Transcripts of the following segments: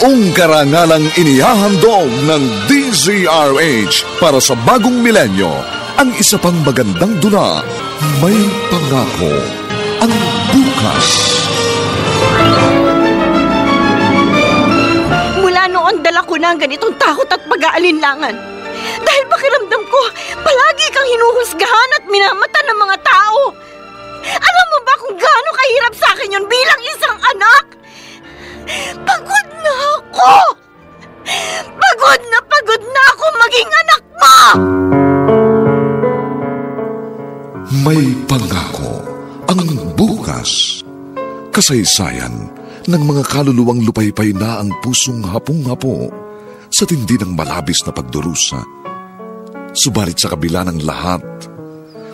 Buong karangalang inihahandog ng DZRH para sa bagong milenyo ang isa pang magandang dula, May Pangako ang Bukas. Mula noon dala ko na ang ganitong takot at pag-aalinlangan. Dahil pakiramdam ko, palagi kang hinuhusgahan at minamata ng mga tao. Alam mo ba kung gaano kahirap sa akin yun bilang isang anak? Pagod na ako! Pagod na ako maging anak mo! May Pangako ang Bukas. Kasaysayan ng mga kaluluwang lupaypay na ang pusong hapong-hapo sa tindi ng malabis na pagdurusa. Subalit sa kabila ng lahat,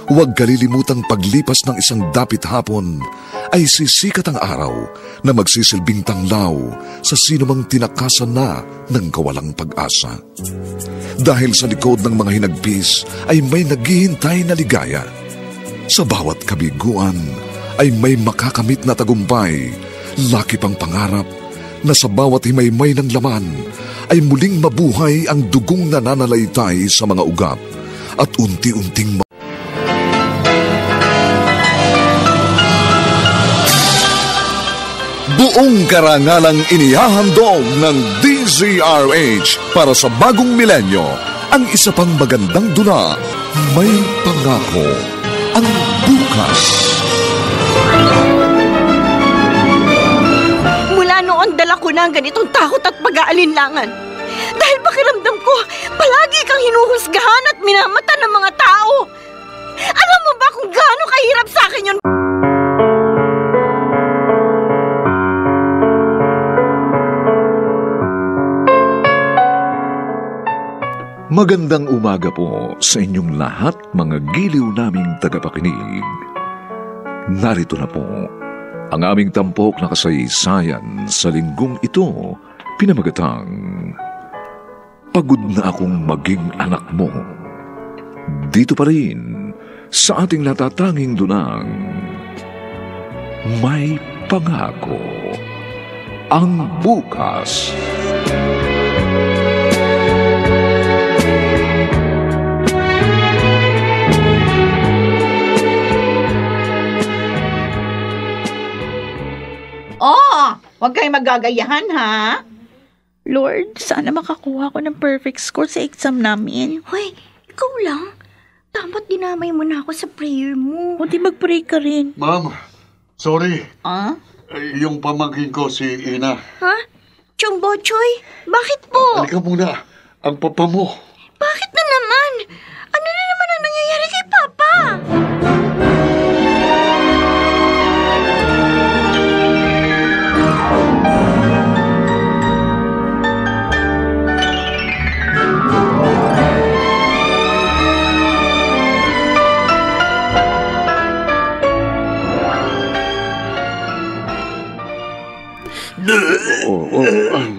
huwag kalilimutang paglipas ng isang dapit hapon ay sisikat ang araw na magsisilbing tanglaw sa sinumang tinakasan na ng kawalang pag-asa. Dahil sa likod ng mga hinagpis ay may naghihintay na ligaya. Sa bawat kabiguan ay may makakamit na tagumpay, laki pang pangarap na sa bawat himaymay ng laman ay muling mabuhay ang dugong nananalaytay sa mga ugat at unti-unting buong karangalang inihahandog ng DZRH para sa bagong milenyo ang isa pang magandang dula, May Pangako ang Bukas. Mula noon dala ko na ang ganitong takot at pag-aalinlangan. Dahil pakiramdam ko, palagi kang hinuhusgahan at minamata ng mga tao. Alam mo ba kung gaano kahirap sa akin yun? Magandang umaga po sa inyong lahat, mga giliw naming tagapakinig. Narito na po ang aming tampok na kasaysayan sa linggong ito, pinamagatang Pagod na akong maging anak mo. Dito pa rin sa ating natatanging dunang May Pangako ang Bukas. Huwag kayong magagayahan, ha? Lord, sana makakuha ko ng perfect score sa exam namin. Hoy, ikaw lang. Dapat dinamay mo na ako sa prayer mo. O di mag-pray ka rin. Ma'am, sorry. Yung pamangkin ko si Ina. Ha? Chong Bochoy, bakit po? Halika muna. Ang papa mo. Bakit na naman? Ano na naman ang nangyayari kay Papa?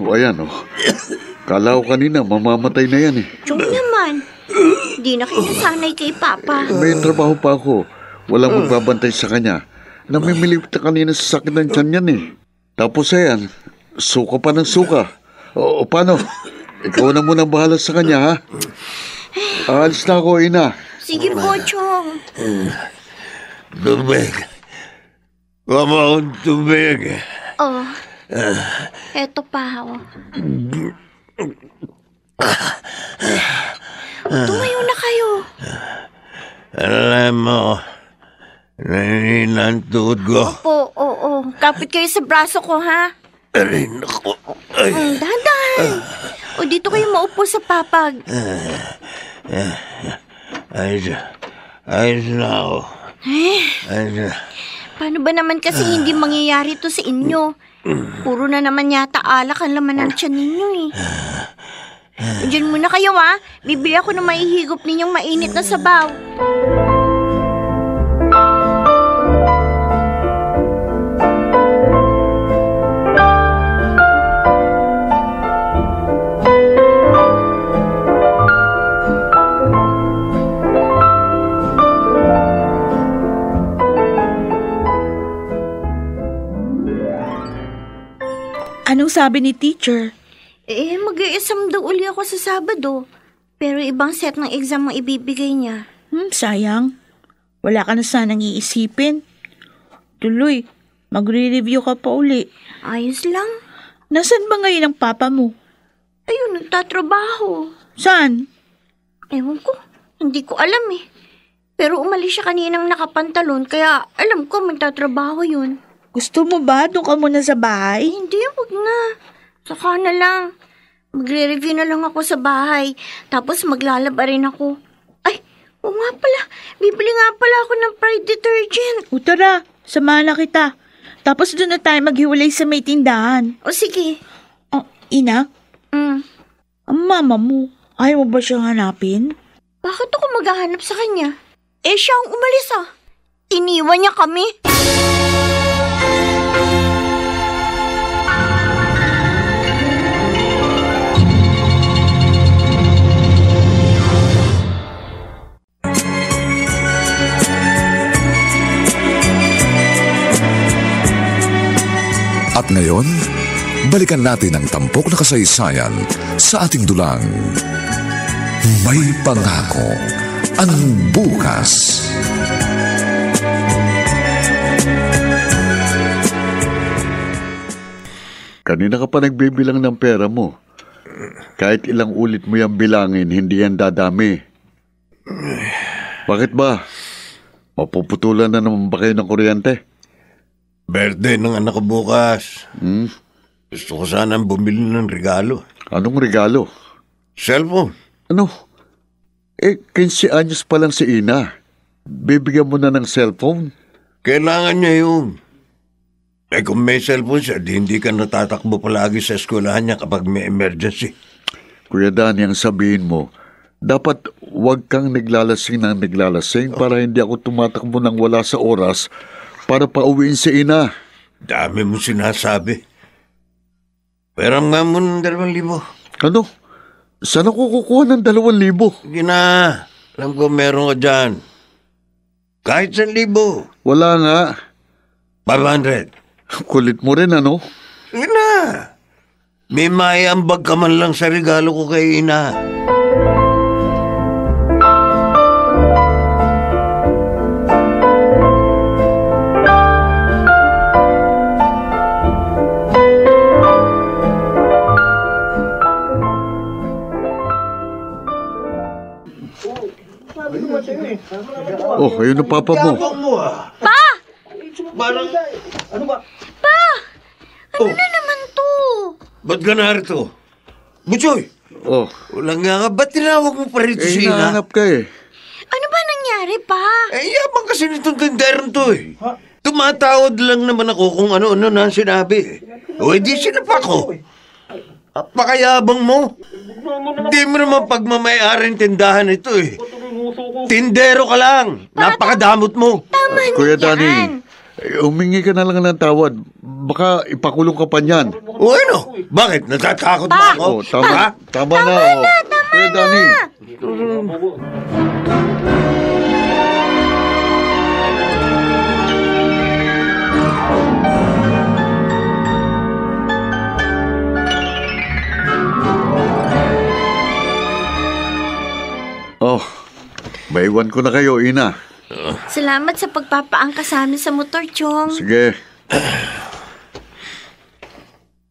Ayan. Kala ko kanina, mamamatay na yan eh. Chong naman, di na kinasanay kay Papa. May trabaho pa ako. Walang magbabantay sa kanya. Namimilip na kanina sa sakit ng tiyan yan eh. Tapos ayan, suka pa ng suka. O paano? Ikaw na muna bahala sa kanya, ha? Aalis na ako, Ina. Sige po, Chong. Tubig. Wala akong tubig. Oh, eto pa, oh. Tumayo na kayo. Alam mo, nanginginan tuhod ko. Opo, oo. Kapit kayo sa braso ko, ha? Aray, naku. Ay. Dahan-dahan. O dito kayo maupo sa papag. Ayos na ako. Ayos na. Paano ba naman kasi hindi mangyayari to sa inyo? Puro na naman yata alak ang laman ng tiyan ninyo eh. Diyan muna kayo ha. Bibili ako ng maihigop ninyong mainit na sabaw. Anong sabi ni teacher? Mag-i-exam daw uli ako sa Sabado. Pero ibang set ng exam ang ibibigay niya. Sayang. Wala ka na sanang iisipin. Tuloy, magre-review ka pa uli. Ayos lang. Nasaan ba ngayon ang papa mo? Ayun, nagtatrabaho. Saan? Ewan ko, hindi ko alam eh. Pero umalis siya kaninang nakapantalon, kaya alam ko magtatrabaho yun. Gusto mo ba? Doon ka muna sa bahay? Hindi, wag na. Saka na lang. Magre-review na lang ako sa bahay. Tapos maglalaba rin ako. Ay, oo nga pala. Bibili nga pala ako ng Pride detergent. O tara, samahan na kita. Tapos doon na tayo maghiwalay sa may tindahan. O sige. Oh, Ina, ang mama mo, ayaw mo ba siyang hanapin? Bakit ako maghahanap sa kanya? Siya ang umalis ah. Iniwan niya kami. At ngayon, balikan natin ang tampok na kasaysayan sa ating dulang. May pangako ang bukas. Kanina ka pa nagbibilang ng pera mo. Kahit ilang ulit mo yung bilangin, hindi yan dadami. Bakit ba? Mapuputulan na naman ba kayo ng kuryente? Birthday ng anak ko bukas. Gusto ko sanang bumili ng regalo. Anong regalo? Cellphone. Ano? 15 anyos pa lang si Ina. Bibigyan mo na ng cellphone? Kailangan niya yun. Kung may cellphone siya, di hindi ka natatakbo palagi sa eskwelahan niya kapag may emergency. Kuya Danny, ang sabihin mo, dapat huwag kang naglalasing para hindi ako tumatakbo ng wala sa oras para pauwiin si Ina. Dami mo sinasabi. Peram nga mo ng 2,000. Ano? Saan ako kukuha ng 2,000? Sige na. Alam ko meron ka dyan. Kahit 1,000. Wala nga. 500. Kulit mo rin, ano? Sige na. May maiambag ka man lang sa regalo ko kay Ina. Oh, ayun ang papa mo. Pa! Parang... Ano ba? Pa! Ano na naman to? Ba't ka narito? Butchoy! Oh. Walang nga nga, ba't tinawag mo pa rito si Ina? Hinahanap ka eh. Ano ba nangyari, pa? Yabang kasi nitong tinderong to eh. Tumatawad lang naman ako kung ano-ano na sinabi. O edi sinapak ko. Apakayabang mo. Hindi mo naman pagmamayaring tindahan ito eh. Tindero ka lang. Napakadamot mo. Tama Kuya na Danny, yan. humingi ka na lang ng tawad. Baka ipakulong ka pa niyan. O ano? Bakit? Natatakot ba ako? Oh, tama na. Kuya Danny. Oh, maiwan ko na kayo, Ina. Salamat sa pagpapaangkas sa amin sa motor, Chong. Sige.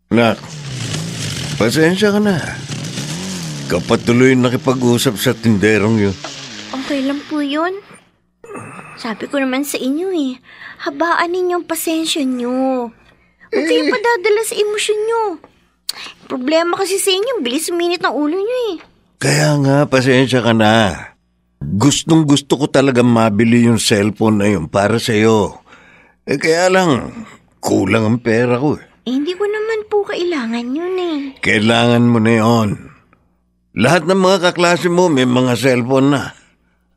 Nak, pasensya ka na. Kapatuloy nakipag-usap sa tinderong yun. Okay lang po yun. Sabi ko naman sa inyo eh, habaan ninyong pasensya nyo. Huwag kayong padadala sa emosyon nyo. Problema kasi sa inyo, bilis uminit ang ulo nyo eh. Kaya nga, pasensya ka na. Gustong gusto ko talaga mabili yung cellphone na yun para sa'yo. Kaya lang, kulang ang pera ko eh. Hindi ko naman po kailangan yun eh. Kailangan mo na yun. Lahat ng mga kaklase mo may mga cellphone na.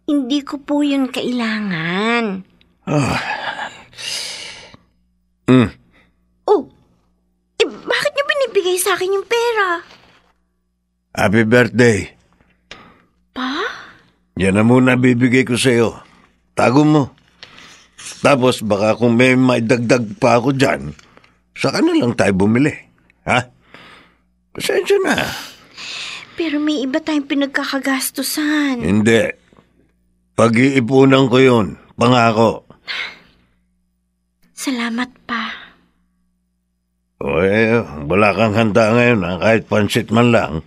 Hindi ko po yun kailangan. Oh, bakit niyo binibigay sa akin yung pera? Happy birthday. Pa? Yan na muna bibigay ko sa'yo. Tago mo. Tapos baka kung may maidagdag pa ako dyan, saka na lang tayo bumili. Ha? Pasensya na. Pero may iba tayong pinagkakagastusan. Hindi. Pag-iipunan ko yun. Pangako. Salamat pa. Wala kang handa ngayon kahit pansit man lang.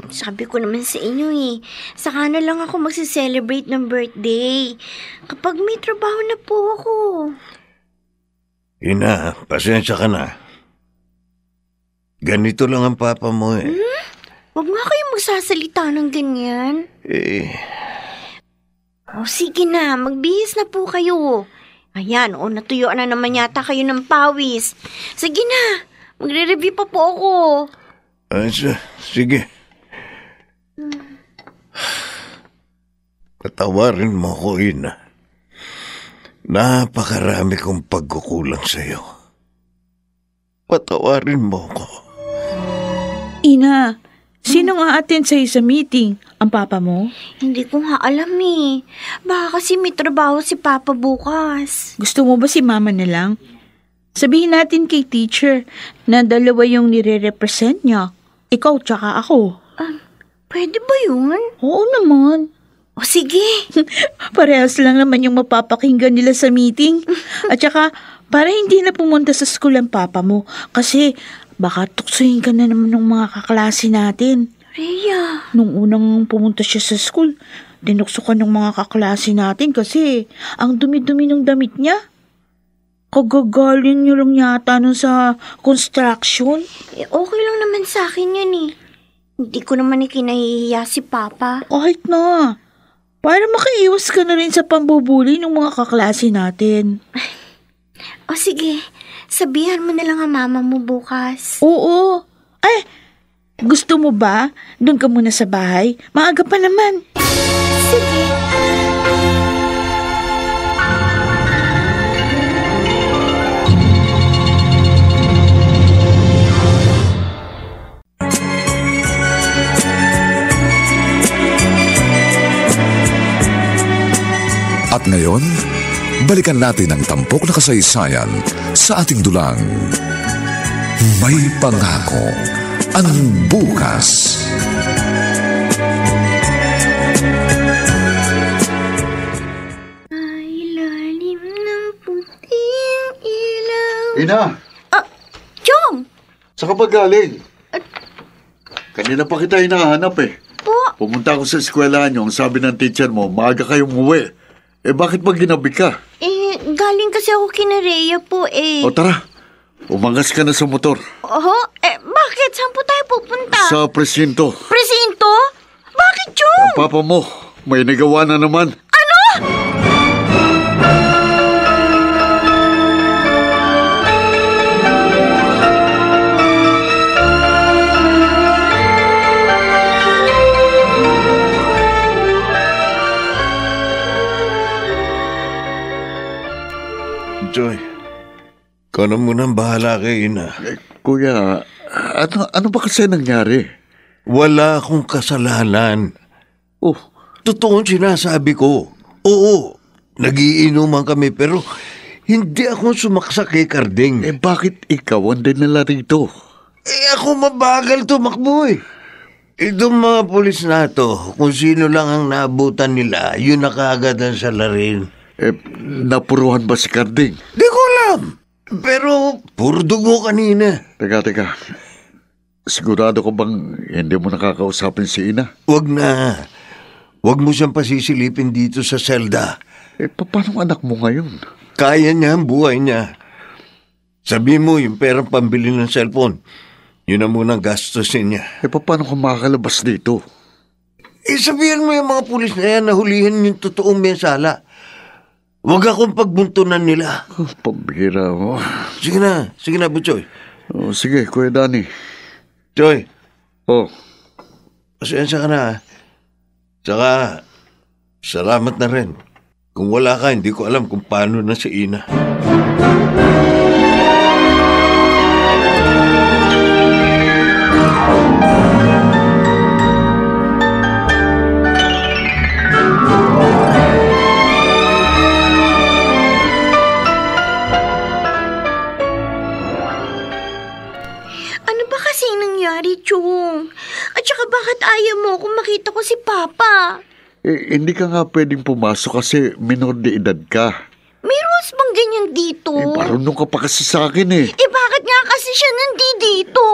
Sabi ko naman sa inyo saka na lang ako magsiselebrate ng birthday. Kapag may trabaho na po ako. Ina, pasensya ka na. Ganito lang ang papa mo Huwag nga kayong magsasalita ng ganyan. Sige na, magbihis na po kayo. Ayan, natuyuan na naman yata kayo ng pawis. Sige na, magre-review pa po ako. Sige. Patawarin mo ko, Ina. Napakarami kong pagkukulang sa'yo. Patawarin mo ko. Ina, sinong a-attend sa'yo sa meeting? Ang papa mo? Hindi ko nga alam Baka kasi may trabaho si Papa bukas. Gusto mo ba si mama na lang? Sabihin natin kay teacher na dalawa yung nire-represent niya. Ikaw tsaka ako. Pwede ba yun? Oo naman. Sige. Parehas lang naman yung mapapakinggan nila sa meeting. At saka, para hindi na pumunta sa school ang papa mo. Kasi baka tuksuhin ka na naman ng mga kaklase natin. Rhea. Nung unang pumunta siya sa school, dinukso ka ng mga kaklase natin kasi ang dumi-dumi ng damit niya. Kagagaling niyo lang yata nun sa construction. Okay lang naman sa akin yun Hindi ko naman kinahihiya si Papa. Kahit na. Para makaiwas ka na rin sa pambubuli ng mga kaklase natin. Sige. Sabihan mo na lang ang mama mo bukas. Oo. Gusto mo ba? Doon ka muna sa bahay. Maaga pa naman. Sige. At ngayon, balikan natin ang tampok na kasaysayan sa ating dulang. May pangako ang bukas. Ay, lalim ng puting ilaw. Ina! Chong! Saan ka ba galing? Kanina pa kita hinahanap Po? Pumunta ako sa eskwelahan niyo. Ang sabi ng teacher mo, maaga kayong umuwi. Bakit ba ginabi ka? Galing kasi ako kina Rhea po O tara, umangas ka na sa motor. Bakit? Saan po tayo pupunta? Sa presinto. Presinto? Bakit, Chong? Ang papa mo, may nagawa na naman. Joy, ikaw na munang bahala kay Ina. Kuya, ano ba kasi nangyari? Wala akong kasalanan. Totoo ang sinasabi ko. Oo, nagiinuman kami pero hindi ako sumaksak kay Carding. Bakit ikaw ang dinala rito? Ako mabagal tumakbo Itong mga pulis na to, kung sino lang ang naabutan nila, yun na kaagad ang salarin. Napuruhan ba si Carding? Di ko alam. Pero puro dugo kanina. Teka. Sigurado ko bang hindi mo nakakausapin si Ina? Wag na. Wag mo siyang pasisilipin dito sa selda. Paano anak mo ngayon? Kaya niya ang buhay niya. Sabi mo yung perang pambili ng cellphone. Yun ang munang gastusin niya. Paano ka makakalabas dito? Sabihan mo yung mga pulis na yan na hulihin yung totoong mensala. Huwag akong pagbuntunan nila. Pambihira mo. Sige na, Butchoy. Sige, Kuya Danny. Choy. Pasensya ka na. Tsaka, salamat na rin. Kung wala ka, hindi ko alam kung paano na si Ina. Ano ba kasi nangyari, Chong? bakit ayaw mo kung makita ko si Papa? Hindi ka nga pwedeng pumasok kasi minor de edad ka. May rules bang ganyan dito? Marunong ka pa kasi sa akin eh. Bakit nga kasi siya nandito?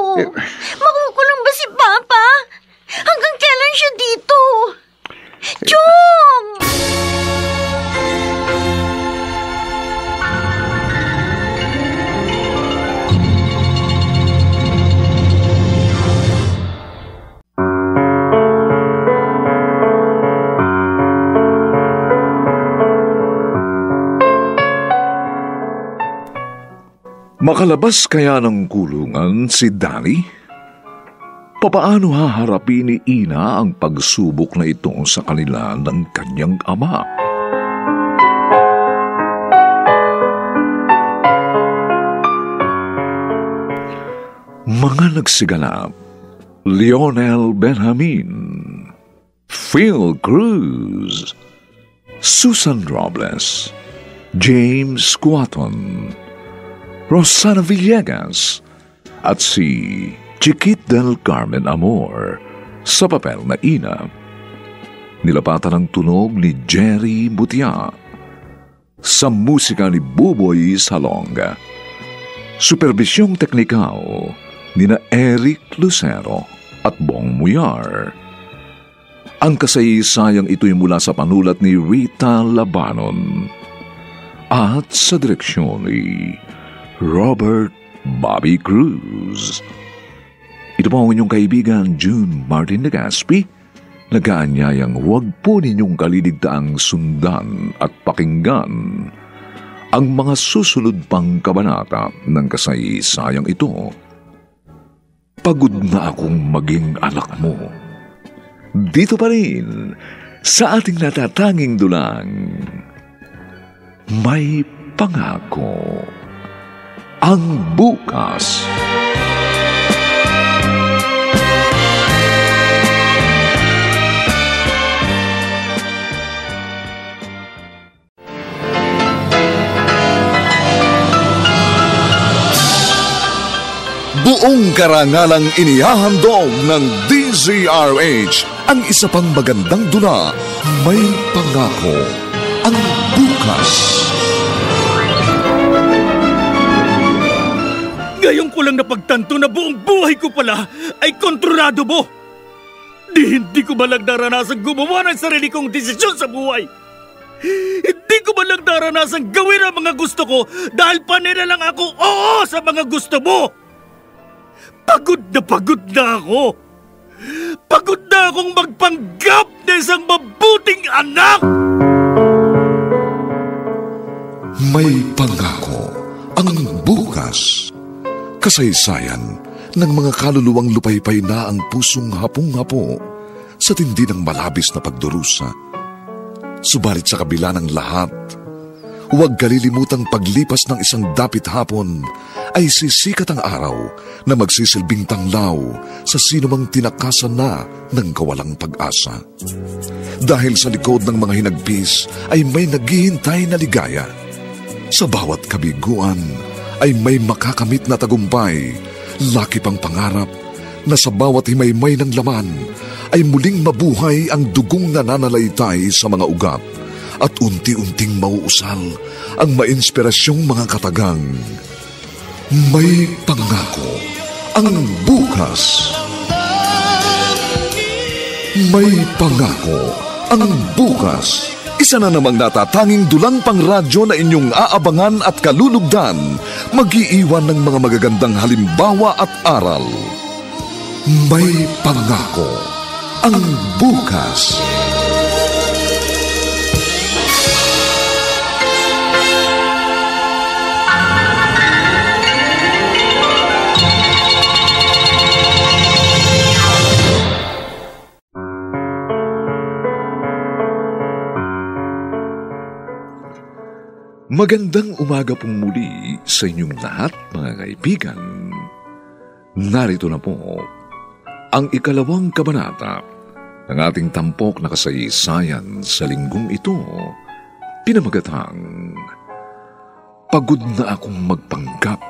Makukulong ba si Papa? Hanggang kailan siya dito? Chong! Makalabas kaya ng kulungan si Danny? Papaano haharapin ni Ina ang pagsubok na ito sa kanila ng kanyang ama? Mga nagsiganap: Lionel Benjamin, Phil Cruz, Susan Robles, James Quaton, Rosana Villegas, at si Chiquit del Carmen Amor sa papel na Ina. Nilapatan ang tunog ni Jerry Butia. Sa musika ni Buboy Salonga. Supervisyong teknikal nina Eric Lucero at Bong Muyar. Ang kasaysayang ito'y mula sa panulat ni Rita Labanon at sa direksyon ni Robert Bobby Cruz. Ito po ang inyong kaibigan June Martin Legaspi, nag-aanyayang huwag po ninyong kaliligtaang sundan at pakinggan ang mga susunod pang kabanata ng kasaysayang ito. Pagod na akong maging anak mo. Dito pa rin sa ating natatanging dulang, may pangako ang bukas. Buong karangalang inihahandog ng DZRH ang isa pang magandang dula, May Pangako ang Bukas. Ngayon ko lang napagtanto na buong buhay ko pala ay kontrolado mo. Hindi ko ba lang naranasang gumawa ng sarili kong desisyon sa buhay? Hindi ko ba lang naranasang gawin ang mga gusto ko dahil panira lang ako oo sa mga gusto mo? Pagod na ako. Pagod na akong magpanggap na isang mabuting anak! May Pangako ang Bukas. Kasaysayan ng mga kaluluwang lupaypay na ang pusong hapong-hapo sa tindi ng malabis na pagdurusa. Subalit sa kabila ng lahat, huwag kalilimutang paglipas ng isang dapit hapon ay sisikat ang araw na magsisilbing tanglaw sa sinumang tinakasan na ng kawalang pag-asa. Dahil sa likod ng mga hinagpis ay may naghihintay na ligaya. Sa bawat kabiguan ay may makakamit na tagumpay, laki pang pangarap na sa bawat himaymay ng laman ay muling mabuhay ang dugong nananalaytay sa mga ugat at unti-unting mauusal ang mainspirasyong mga katagang. May Pangako ang Bukas. May Pangako ang Bukas. Isa na namang natatanging dulang pangradyo na inyong aabangan at kalulugdan, mag-iiwan ng mga magagandang halimbawa at aral. May Pangako ang Bukas. Magandang umaga pong muli sa inyong lahat, mga kaibigan. Narito na po ang ikalawang kabanata ng ating tampok na kasaysayan sa linggong ito, pinamagatang Pagod na akong magpanggap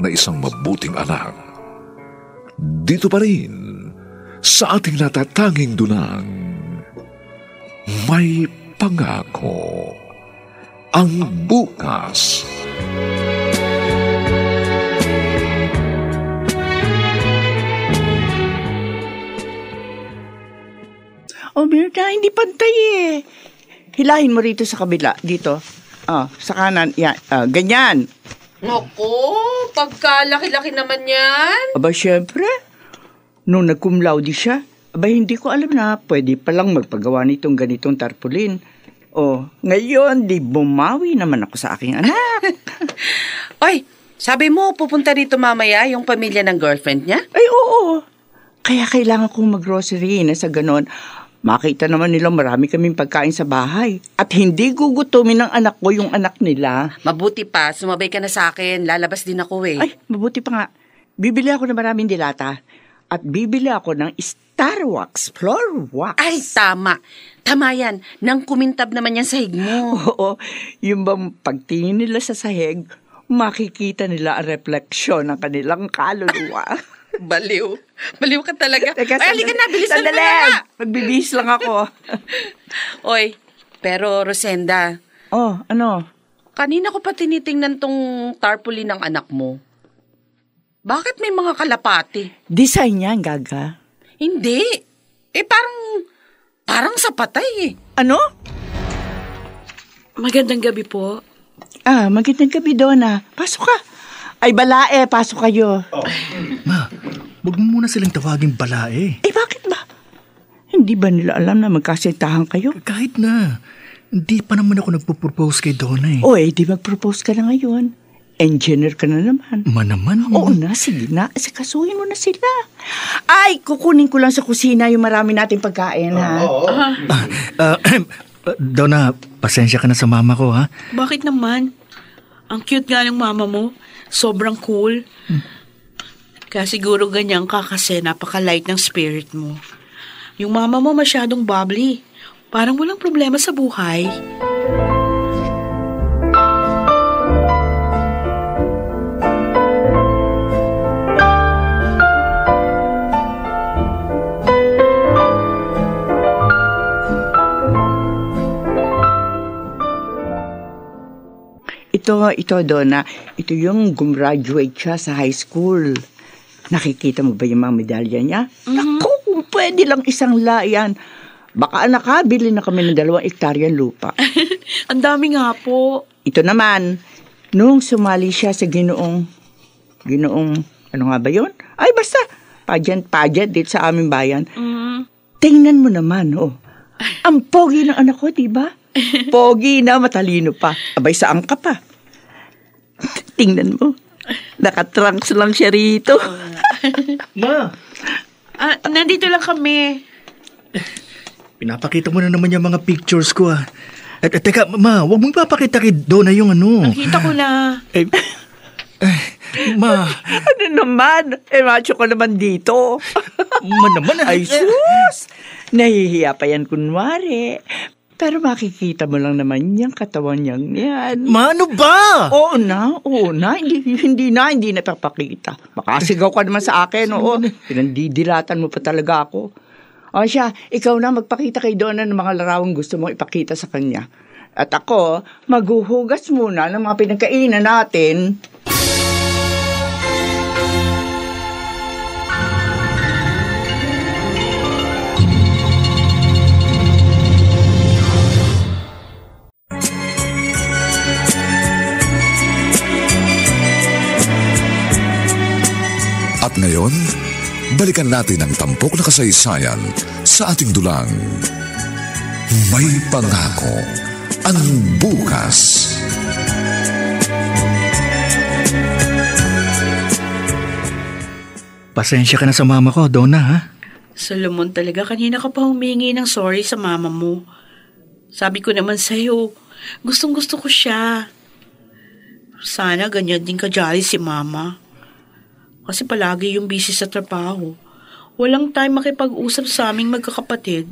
na isang mabuting anak. Dito pa rin sa ating natatanging dunang May Pangako ang bukas. Mirna, hindi pantay eh. Hilahin mo rito sa kabila. Dito. Sa kanan. Yan. Ganyan. Naku, pagkalaki-laki naman yan. Aba, syempre. Nung nag-cum laude siya, aba, hindi ko alam na pwede palang magpagawa nitong ganitong tarpaulin. Ngayon, di bumawi naman ako sa aking anak. Oy, sabi mo, pupunta dito mamaya yung pamilya ng girlfriend niya? Ay, oo. Kaya kailangan kong mag-grocery na sa ganon. Makita naman nila marami kaming pagkain sa bahay. At hindi gugutumin ng anak ko yung anak nila. Mabuti pa, sumabay ka na sa akin. Lalabas din ako eh. Ay, mabuti pa nga. Bibili ako ng maraming dilata. At bibili ako ng Star Wax, Floor Wax. Ay, tama. Tama yan. Nang kumintab naman yan sahig mo. Oo, yung bang pagtingin nila sa sahig, makikita nila ang refleksyon ng kanilang kaluluwa. Baliw. Baliw ka talaga. Teka, ay, halika na. Bilisan mo sandali. na. Magbibihis lang ako. Oy, pero Rosenda. Ano? Kanina ko pa tinitingnan tong tarpaulin ng anak mo. Bakit may mga kalapati? Design yan, Gaga. Hindi. Parang sa patay eh. Ano? Magandang gabi po. Magandang gabi, Donna. Pasok ka. Ay, balae. Pasok kayo. Ma, huwag mo muna silang tawaging balae. Bakit ba? Hindi ba nila alam na magkasintahan kayo? Kahit na. Hindi pa naman ako nagpo-propose kay Donna eh. Di mag-propose ka na ngayon. Engineer ka na naman. Naman. Oo na, sige na. Kasuhin mo na sila. Ay, kukunin ko lang sa kusina yung marami nating pagkain, ha? Donna, pasensya ka na sa mama ko, ha? Bakit naman? Ang cute nga ng mama mo. Sobrang cool. Kaya siguro ganyan ka kasi napaka-light ng spirit mo. Yung mama mo masyadong bubbly. Parang walang problema sa buhay. Ito, Donna. Ito yung gumraduate siya sa high school. Nakikita mo ba yung mga medalya niya? Naku, kung pwede lang isang layan. Baka nakabili na kami ng 2 hektaryang lupa. Ang dami nga po. Ito naman, nung sumali siya sa ginoong, ano nga ba yun? Ay, basta, pageant dito sa aming bayan. Tingnan mo naman, ang pogi ng anak ko, diba? Pogi na, matalino pa. Abay, saan ka pa? Tingnan mo. Nakatrunks lang siya rito. Ma! Nandito lang kami. Pinapakita mo na naman yung mga pictures ko, ah. Teka, ma, huwag mong papakita kay Donna yung ano. Nakita ko na. Ma. Ano naman? Macho ka naman dito. Ma naman, Ay, sus! Nahihiya pa yan kunwari. Pero makikita mo lang naman yung katawan niyang yan. Ma, ano ba? Oo na. Hindi na papakita. Makasigaw ka naman sa akin, Pinandidilatan mo pa talaga ako. Siya, ikaw na magpakita kay Donna ng mga larawang gusto mong ipakita sa kanya. At ako, maghuhugas muna ng mga pinagkainan natin. At ngayon, balikan natin ang tampok na kasaysayan sa ating dulang May Pangako ang bukas. Pasensya ka na sa mama ko, Donna, ha? Solomon, talaga kanina ka pa humingi ng sorry sa mama mo. Sabi ko naman sa'yo, gustong-gusto ko siya. Sana ganyan din ka-jolly si mama. Kasi palagi yung busy sa trabaho. Walang time makipag-usap sa aming magkakapatid.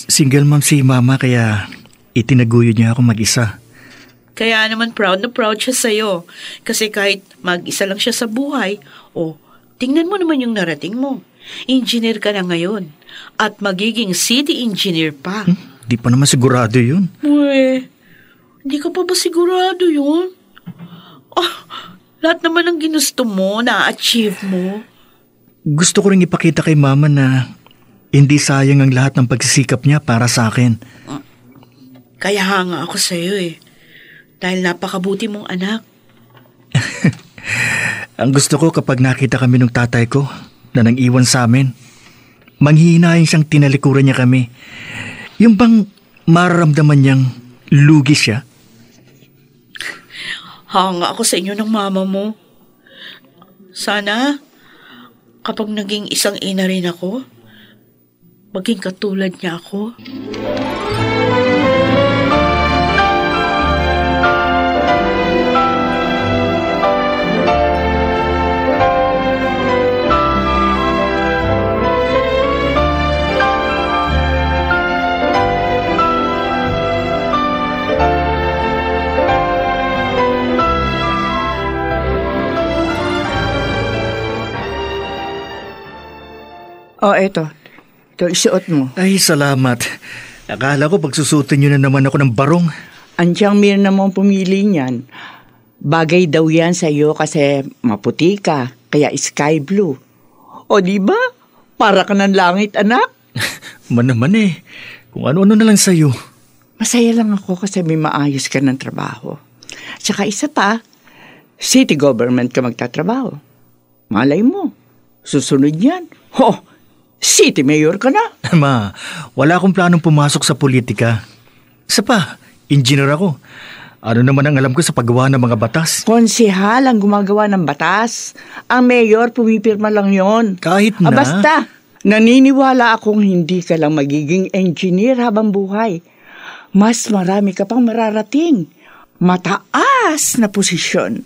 Single mom si mama kaya itinaguyod niya ako mag-isa. Kaya naman proud na proud siya sa'yo. Kasi kahit mag-isa lang siya sa buhay, tingnan mo naman yung narating mo. Engineer ka na ngayon. At magiging city engineer pa. Di pa naman sigurado yun. Uy, hindi ka pa ba sigurado yun? Lahat naman ng ginusto mo, na-achieve mo. Gusto ko rin ipakita kay Mama na hindi sayang ang lahat ng pagsisikap niya para sa akin. Kaya hanga ako sa'yo dahil napakabuti mong anak. Ang gusto ko kapag nakita kami ng tatay ko na nang iwan sa amin, manghihinayin siyang tinalikuran niya kami. Yung bang mararamdaman niyang lugi siya? Hanga ako sa inyo ng mama mo. Sana, kapag naging isang ina rin ako, maging katulad niya ako. Eto. Ito, isuot mo. Ay, salamat. Akala ko pagsusutin niyo na naman ako ng barong. Ansyang Mirna mo pumili niyan. Bagay daw yan sa'yo kasi maputi ka, kaya sky blue. O di ba? Para ka ng langit, anak. Man naman kung ano-ano na lang sa'yo. Masaya lang ako kasi may maayos ka ng trabaho. Tsaka isa pa, city government ka magtatrabaho. Malay mo, susunod yan. City mayor ka na. Ma, wala akong planong pumasok sa politika. Isa pa, engineer ako. Ano naman ang alam ko sa paggawa ng mga batas? Konsehal ang gumagawa ng batas. Ang mayor, pumipirma lang yon. Kahit na. Basta, naniniwala akong hindi ka lang magiging engineer habang buhay. Mas marami ka pang mararating. Mataas na posisyon.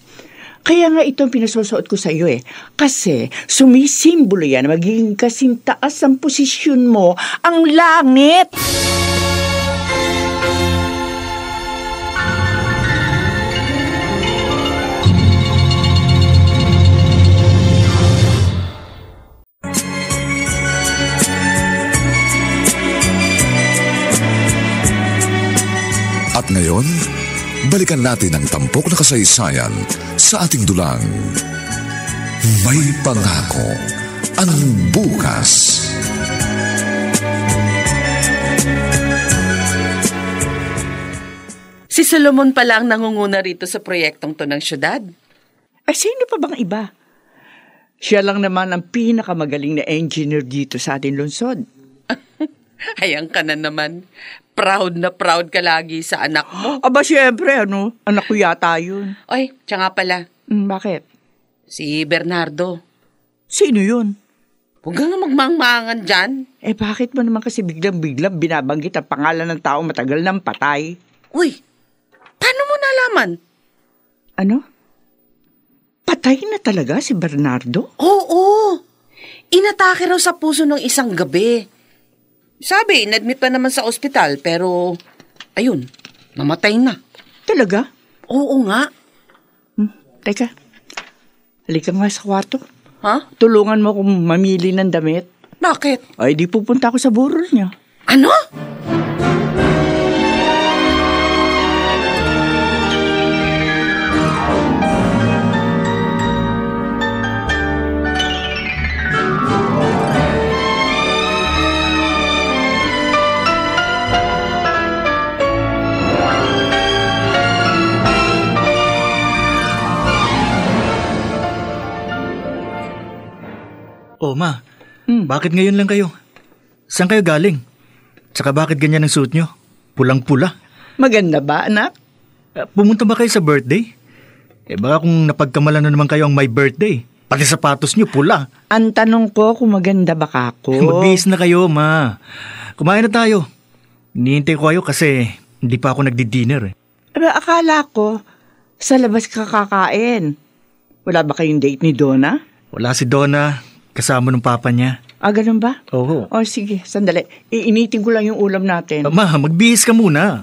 Kaya nga itong pinasusuot ko sa iyo Kasi sumisimbolo yan na magiging kasing taas ang posisyon mo, ang langit. At ngayon, balikan natin ang tampok na kasaysayan sa ating dulang. May pangako ang bukas. Si Solomon pala ang nangunguna rito sa proyektong to ng syudad. Sino pa bang iba? Siya lang naman ang pinakamagaling na engineer dito sa ating lungsod. Ayan ka na naman. Proud na proud ka lagi sa anak mo. Aba, syempre, anak ko yata yun. Oy, siya nga pala. Bakit? Si Bernardo. Sino yun? Huwag kang magmangmangan dyan. Bakit mo naman kasi biglang-biglang binabanggit ang pangalan ng tao matagal nang patay? Uy, paano mo nalaman? Ano? Patay na talaga si Bernardo? Oo. Inatake raw sa puso ng isang gabi. Sabi, inadmit pa naman sa ospital, pero ayun, namatay na. Talaga? Oo nga. Teka, halika nga sa kwarto. Ha? Tulungan mo akong mamili ng damit. Bakit? Ay, di pupunta ako sa burol niya. Ano? Ma, bakit ngayon lang kayo? Saan kayo galing? Tsaka bakit ganyan ang suit nyo? Pulang-pula. Maganda ba, anak? Pumunta ba kayo sa birthday? Baka kung napagkamalan na naman kayo ang my birthday. Pati sapatos nyo, pula. Ang tanong ko kung maganda ba ako? Magbihis na kayo, Ma. Kumain na tayo. Hinihintay ko kayo kasi hindi pa ako nagdi-dinner. Akala ko, sa labas ka kakain. Wala ba kayong date ni Donna? Wala si Donna. Kasama ng papa niya. Ganun ba? Oo. Sige, sandali. Iinitin ko lang yung ulam natin. Ma, magbihis ka muna.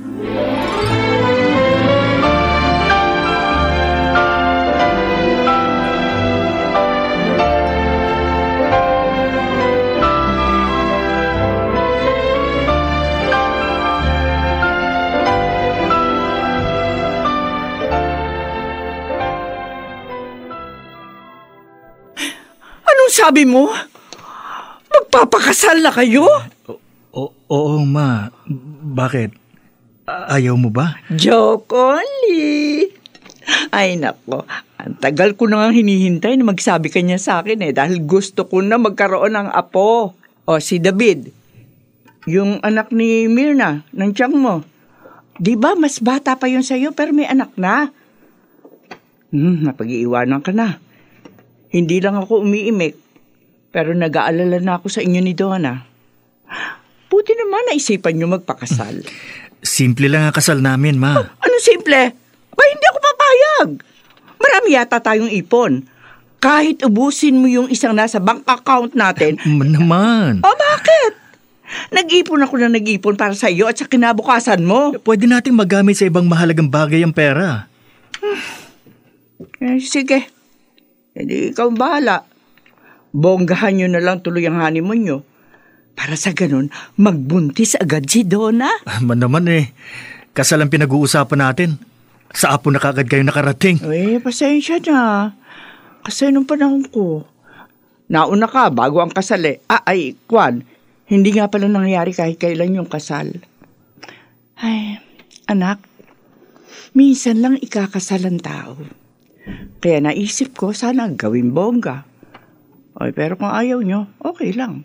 Anong sabi mo? Magpapakasal na kayo? Oo, Ma. Bakit? Ayaw mo ba? Joke only. Ay nako, ang tagal ko na nga hinihintay na magsabi ka niya sa akin dahil gusto ko na magkaroon ng apo. O si David, yung anak ni Mirna, ng tiyang mo. Di ba mas bata pa yun sa'yo pero may anak na? Napag-iiwanan ka na. Hindi lang ako umiimik, pero nag-aalala na ako sa inyo ni Donna. Buti naman naisipan niyo magpakasal. Simple lang ang kasal namin, Ma. Anong simple? Ba, hindi ako papayag. Marami yata tayong ipon. Kahit ubusin mo yung isang nasa bank account natin. Naman. O bakit? Nag-ipon ako na nag-ipon para sa iyo at sa kinabukasan mo. Pwede nating magamit sa ibang mahalagang bagay ang pera. Sige. Hindi ikaw bahala. Bonggahan nyo na lang tuloy ang honeymoon nyo. Para sa ganun, magbuntis agad si Donna. Naman kasal ang pinag-uusapan natin. Sa apo na kagad kayo nakarating. Pasensya na. Kasi nung panahon ko, nauna ka bago ang kasal Kwan, hindi nga pala nangyari kahit kailan yung kasal. Ay, anak, minsan lang ikakasal ang tao. Kaya naisip ko sana gawin bongga. Pero kung ayaw nyo, okay lang.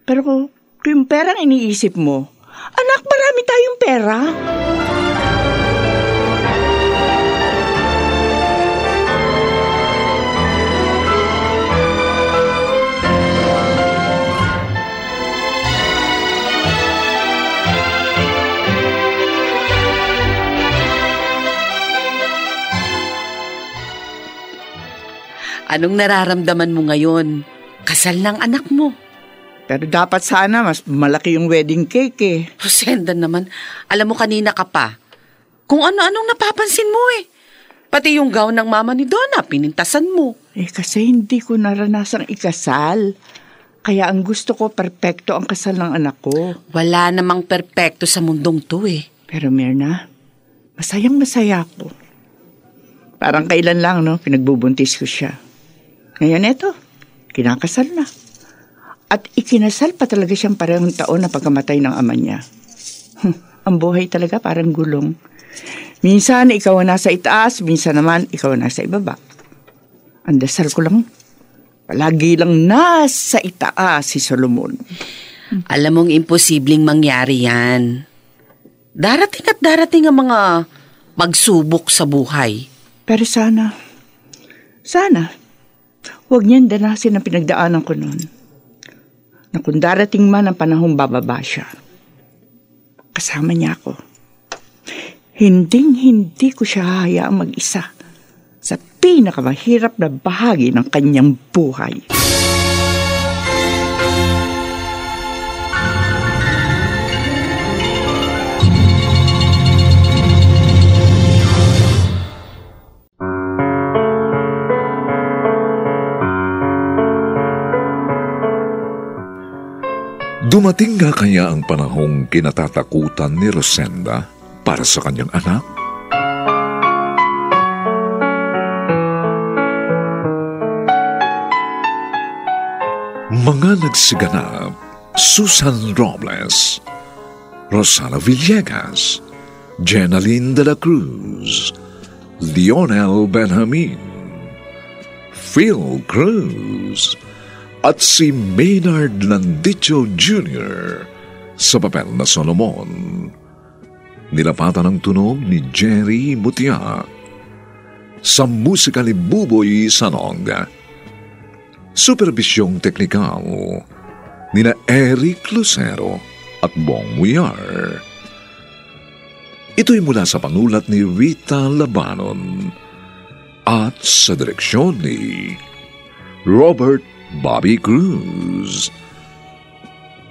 Pero kung yung perang iniisip mo, anak, marami tayong pera. Anong nararamdaman mo ngayon? Kasal ng anak mo. Pero dapat sana mas malaki yung wedding cake Rosenda naman, alam mo kanina ka pa. Kung ano-anong napapansin mo Pati yung gown ng mama ni Donna, pinintasan mo. Kasi hindi ko naranasang ikasal. Kaya ang gusto ko, perpekto ang kasal ng anak ko. Wala namang perpekto sa mundong to Pero Mirna, masayang-masaya ako. Parang kailan lang, pinagbubuntis ko siya. Ngayon eto, kinakasal na. At ikinasal pa talaga siyang parehong taon na pagkamatay ng ama niya. Ang buhay talaga parang gulong. Minsan ikaw ang nasa itaas, minsan naman ikaw ang nasa ibaba. Ang dasal ko lang, palagi lang nasa itaas si Solomon. Alam mong imposibleng mangyari yan. Darating at darating ang mga pagsubok sa buhay. Pero sana, huwag niyan danasin ang pinagdaanan ko noon. Na kung darating man ang panahong bababa siya, kasama niya ako. Hinding-hindi ko siya hahayaang mag-isa sa pinakamahirap na bahagi ng kanyang buhay. Dumating nga kaya ang panahong kinatatakutan ni Rosenda para sa kanyang anak? Mga nagsiganap: Susan Robles, Rosana Villegas, Jenaline de la Cruz, Lionel Benjamin, Phil Cruz, at si Maynard Landicho Jr. sa papel na Solomon. Nilapatan ang tunog ni Jerry Mutia. Sa musika ni Buboy Sanog. Supervisyong teknikal nina Eric Lucero at Bong Muyar. Ito'y mula sa panulat ni Rita Labanon at sa direksyon ni Robert Bobby Cruz.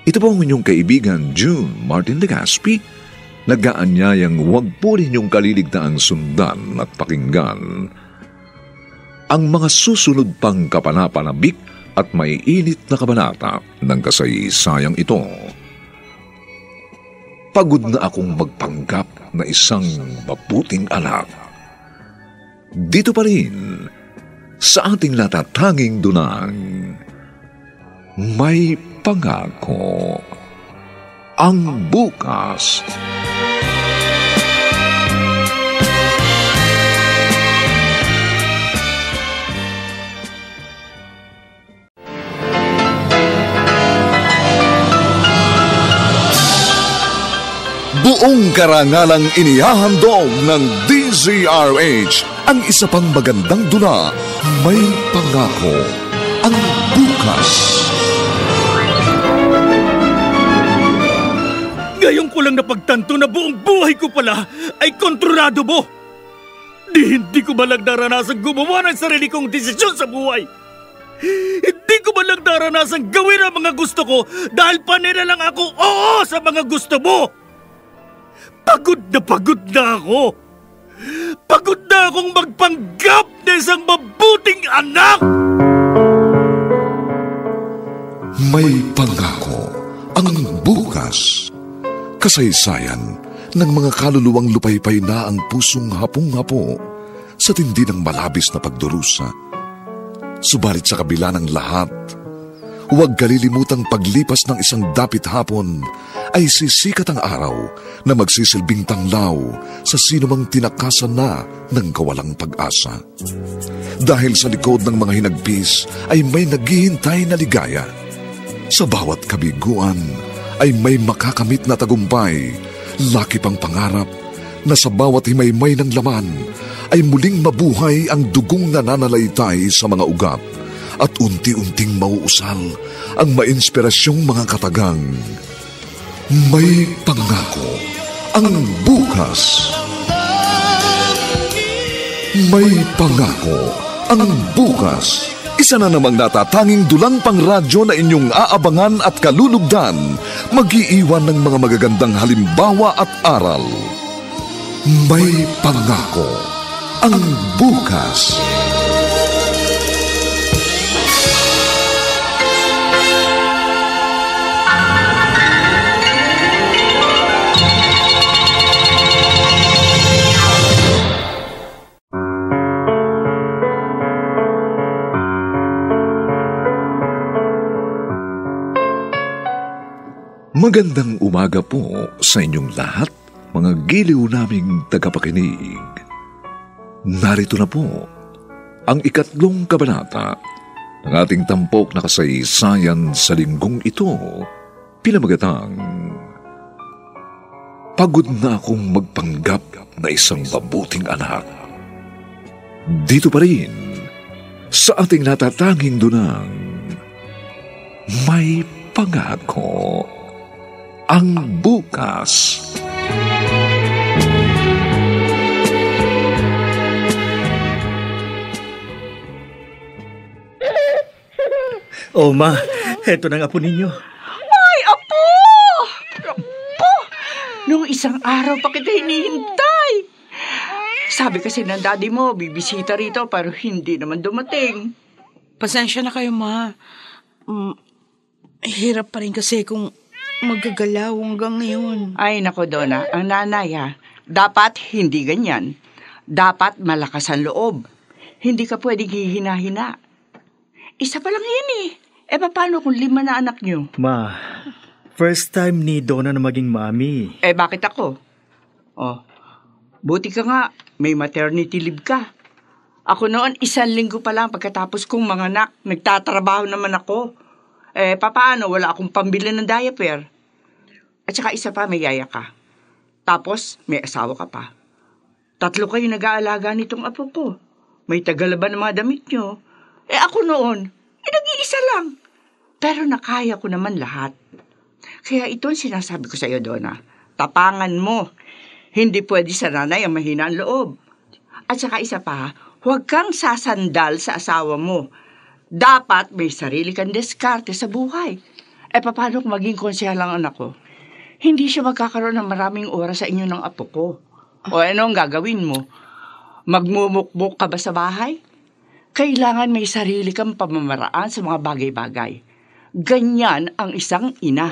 Ito po ang inyong kaibigan June Martin Legaspi, nag-aanyayang huwag po ninyong kaliligtaang sundan at pakinggan ang mga susunod pang kapanapanabik at may init na kabanata ng kasaysayang ito. Pagod na akong magpanggap na isang mabuting anak. Dito pa rin sa ating natatanging dunang May pangako ang bukas. Buong karangalang inihahandog ng DZRH ang isa pang magandang dula, May Pangako ang Bukas. Ngayon ko lang napagtanto na buong buhay ko pala ay kontrolado mo. Hindi ko ba lang naranasan gumawa ng sarili kong desisyon sa buhay? Hindi ko ba lang naranasan gawin ang mga gusto ko dahil panira lang ako oo sa mga gusto mo? Pagod na ako. Pagod na akong magpanggap na isang mabuting anak! May Pangako ang Bukas. Kasaysayan ng mga kaluluwang lupaypay na ang pusong hapong-hapo sa tindi ng malabis na pagdurusa. Subalit sa kabila ng lahat, huwag kalilimutang paglipas ng isang dapit hapon ay sisikat ang araw na magsisilbing tanglaw sa sinumang tinakasan na ng kawalang pag-asa. Dahil sa likod ng mga hinagpis ay may naghihintay na ligaya. Sa bawat kabiguan ay may makakamit na tagumpay, laki pang pangarap na sa bawat himaymay ng laman ay muling mabuhay ang dugong nananalaytay sa mga ugat at unti-unting mauusal ang mainspirasyong mga katagang. May Pangako ang Bukas. May Pangako ang Bukas. Isa na namang natatanging dulang pangradyo na inyong aabangan at kalulugdan, mag-iiwan ng mga magagandang halimbawa at aral. May Pangako ang Bukas. Magandang umaga po sa inyong lahat, mga giliw naming tagapakinig. Narito na po ang 3 kabanata ng ating tampok na kasaysayan sa linggong ito, pinamagatang Pagod na akong magpanggap na isang mabuting anak. Dito pa rin sa ating natatanging dunang May Pangako ang Bukas. Oh, Ma, heto na nga po ninyo. Ay, apo! Apo! Nung isang araw pa kita hinihintay. Sabi kasi ng daddy mo, bibisita rito pero hindi naman dumating. Pasensya na kayo, Ma. Hirap pa rin kasi kung magagalaw hanggang ngayon. Ay, nako, Donna, ang nanay dapat hindi ganyan. Dapat malakas ang loob. Hindi ka pwedeng hihina-hina. Isa pa lang yan eh. Paano kung 5 na anak niyo? Ma, first time ni Donna na maging mami. Bakit ako? Buti ka nga, may maternity leave ka. Ako noon, 1 linggo pa lang pagkatapos kong manganak, nagtatrabaho naman ako. Paano? Wala akong pambili ng diaper. At saka isa pa, may yaya ka. Tapos, may asawa ka pa. 3 kayo nag-aalaga nitong apo ko. May tagalaban ng mga damit nyo. Ako noon, nag-iisa lang. Pero nakaya ko naman lahat. Kaya ito ang sinasabi ko sa iyo, Donna. Tapangan mo. Hindi pwede sa nanay ang mahina ang loob. At saka isa pa, huwag kang sasandal sa asawa mo. Dapat may sarili kang diskarte sa buhay. Paano kung maging konsehal ang anak ko? Hindi siya magkakaroon ng maraming oras sa inyo ng apo ko. Ano ang gagawin mo? Magmumukbuk ka ba sa bahay? Kailangan may sarili kang pamamaraan sa mga bagay-bagay. Ganyan ang isang ina.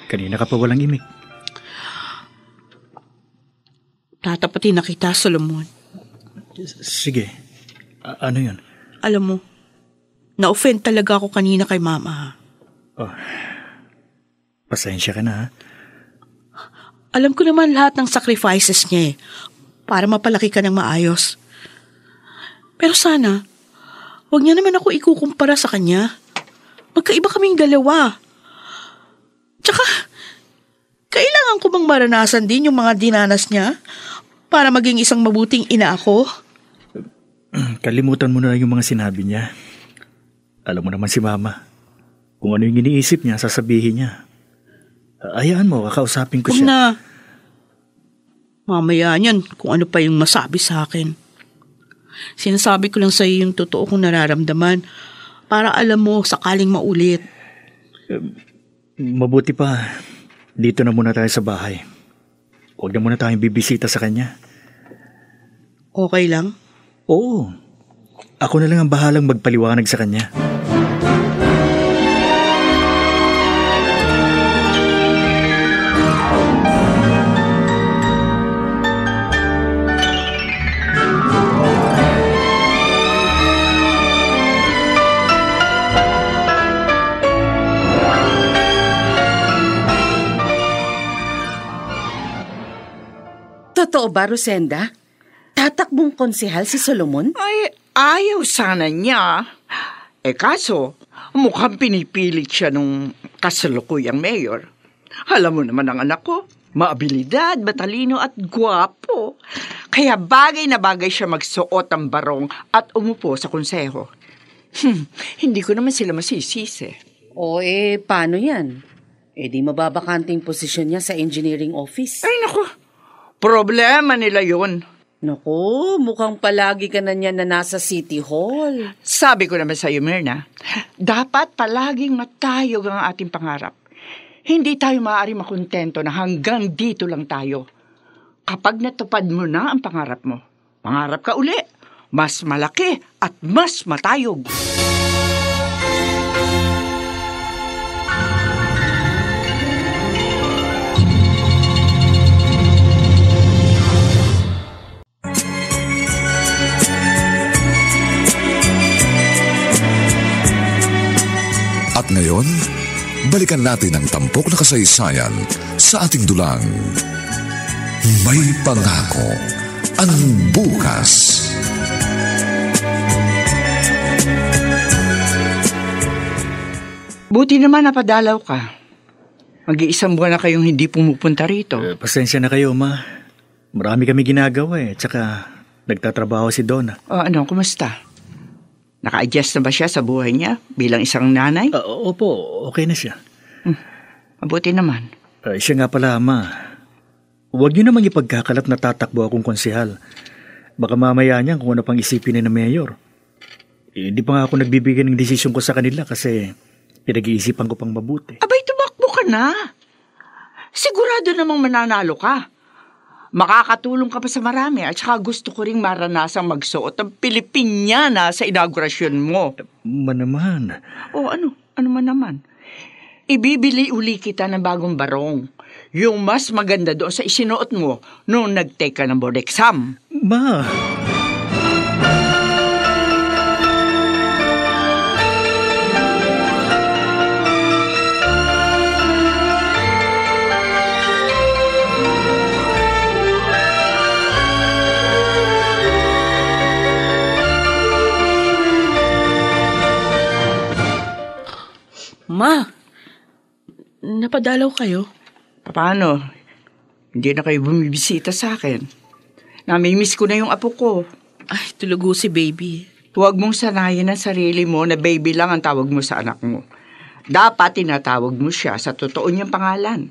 Kanina ka pa walang imik. Tatapatin na kita, Solomon. Sige. Ano yun? Alam mo, na-offend talaga ako kanina kay Mama. Oh, pasensya ka na, ha? Alam ko naman lahat ng sacrifices niya para mapalaki ka ng maayos. Pero sana, huwag niya naman ako ikukumpara sa kanya. Magkaiba kaming dalawa. Tsaka, kailangan ko bang maranasan din yung mga dinanas niya para maging isang mabuting ina ako? Kalimutan mo na yung mga sinabi niya. Alam mo naman si Mama. Kung ano yung iniisip niya, sasabihin niya. Hayaan mo, kakausapin ko siya. Huwag na. Mamaya niyan kung ano pa yung masabi sa akin. Sinasabi ko lang sa iyo yung totoo kong nararamdaman para alam mo sakaling maulit. Mabuti pa, dito na muna tayo sa bahay. Huwag na muna tayong bibisita sa kanya. Okay lang? Oo. Ako na lang ang bahalang magpaliwanag sa kanya. Totoo ba, Rosenda? Tatakbong konsehal si Solomon? Ay, ayaw sana niya. Kaso, mukhang pinipilit siya nung kasalukuyang mayor. Alam mo naman ang anak ko, maabilidad, matalino at gwapo. Kaya bagay na bagay siya magsuot ng barong at umupo sa konseho. Hindi ko naman sila masisisi. O paano yan? Di mababakanting posisyon niya sa engineering office. Ay, naku, problema nila yun. Naku, mukhang palagi ka na niya na nasa City Hall. Sabi ko naman sa iyo, Myrna, dapat palaging matayog ang ating pangarap. Hindi tayo maaari makontento na hanggang dito lang tayo. Kapag natupad mo na ang pangarap mo, pangarap ka uli, mas malaki at mas matayog. At ngayon, balikan natin ang tampok na kasaysayan sa ating dulang. May pangako ang bukas. Buti naman napadalaw ka. Mag-iisang buwan na kayong hindi pumupunta rito. Pasensya na kayo, Ma. Marami kami ginagawa tsaka nagtatrabaho si Donna. Ano, kumusta? Naka-adjust na ba siya sa buhay niya bilang isang nanay? Opo, okay na siya. Mabuti naman. Siya nga pala, Ma. Huwag niyo namang ipagkakalat na tatakbo akong konsehal. Baka mamaya niyan kung ano pang isipin ni na mayor. Hindi pa nga ako nagbibigay ng desisyon ko sa kanila kasi pinag-iisipan ko pang mabuti. Abay, tumakbo ka na. Sigurado namang mananalo ka. Makakatulong ka pa sa marami at saka gusto ko ring maranasang magsuot ng Pilipiniana sa inaugurasyon mo. Naman. Ano? Ano man naman? Ibibili uli kita ng bagong barong. Yung mas maganda doon sa isinuot mo nung nag-take ka ng board exam. Ma! Ma, napadalaw kayo? Paano? Hindi na kayo bumibisita sa akin. Namimiss ko na yung apo ko. Ay, tulugo si baby. Huwag mong sanayin ang sarili mo na baby lang ang tawag mo sa anak mo. Dapat tinatawag mo siya sa totoo niyang pangalan.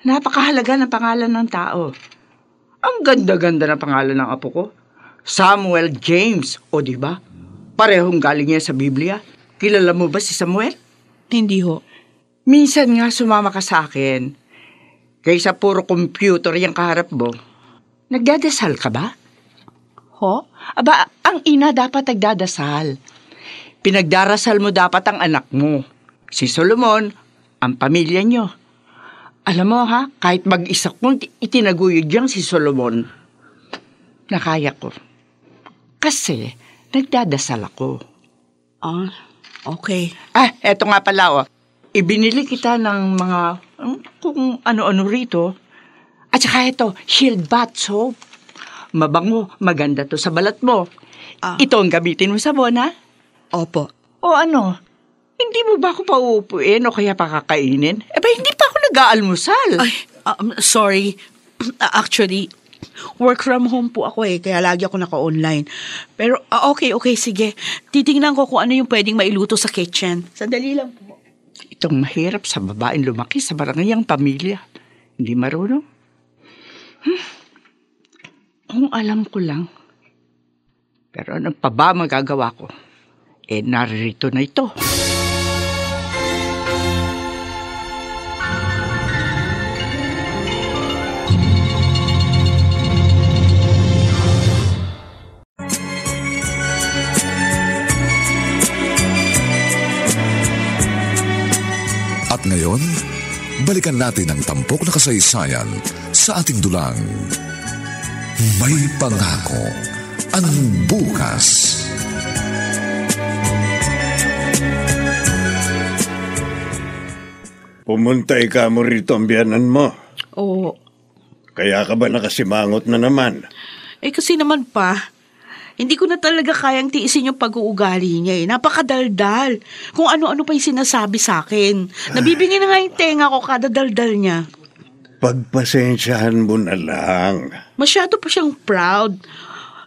Napakahalaga ng pangalan ng tao. Ang ganda-ganda ng pangalan ng apo ko. Samuel James, o diba? Parehong galing niya sa Biblia. Kilala mo ba si Samuel? Hindi ho. Minsan nga sumama ka sa akin. Kaysa puro computer yung kaharap mo. Nagdadasal ka ba? Ho? Aba, ang ina dapat nagdadasal. Pinagdarasal mo dapat ang anak mo. Si Solomon, ang pamilya nyo. Alam mo ha, kahit mag-isa kong itinaguyod diyang si Solomon, nakaya ko. Kasi nagdadasal ako. Okay. Eto nga pala Ibinili kita ng mga kung ano-ano rito. At saka ito, Shield Bath Soap. Mabango, maganda to sa balat mo. Ito ang gamitin mo sa sabon, ha? Opo. O ano, hindi mo ba ako pauupuin o kaya pakakainin? Hindi pa ako nag-aalmusal. Ay, sorry. Actually, work from home po ako kaya lagi ako naka-online. Pero, okay, sige. Titingnan ko kung ano yung pwedeng mailuto sa kitchen. Sandali lang po. Itong mahirap sa babaeng lumaki sa barangayang pamilya. Hindi marunong. Kung alam ko lang. Pero ano pa ba magagawa ko? Naririto na ito. At ngayon, balikan natin ang tampok na kasaysayan sa ating dulang. May pangako ang bukas. Pumunta ka mo rito ang biyanan mo. Oo. Kaya ka ba nakasimangot na naman? Kasi naman pa, hindi ko na talaga kayang tiisin yung pag-uugali niya Napakadaldal. Kung ano-ano pa yung sinasabi sa akin. Nabibingi na nga yung tenga ko kada daldal niya. Pagpasensyahan mo na lang. Masyado pa siyang proud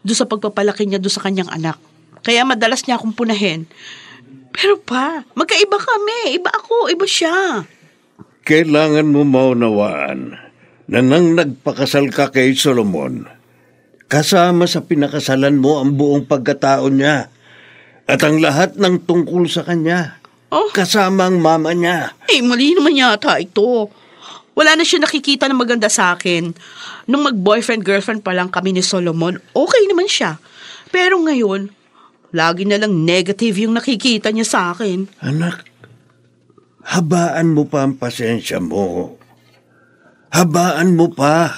doon sa pagpapalaki niya doon sa kanyang anak. Kaya madalas niya akong punahin. Pero pa, magkaiba kami. Iba ako, iba siya. Kailangan mo maunawaan na nang nagpakasal ka kay Solomon, kasama sa pinakasalan mo ang buong pagkatao niya at ang lahat ng tungkol sa kanya. Kasama ang mama niya. Mali naman yata ito. Wala na siya nakikita na maganda sa akin. Nung mag-boyfriend-girlfriend pa lang kami ni Solomon, okay naman siya. Pero ngayon, lagi na lang negative yung nakikita niya sa akin. Anak, habaan mo pa ang pasensya mo. Habaan mo pa.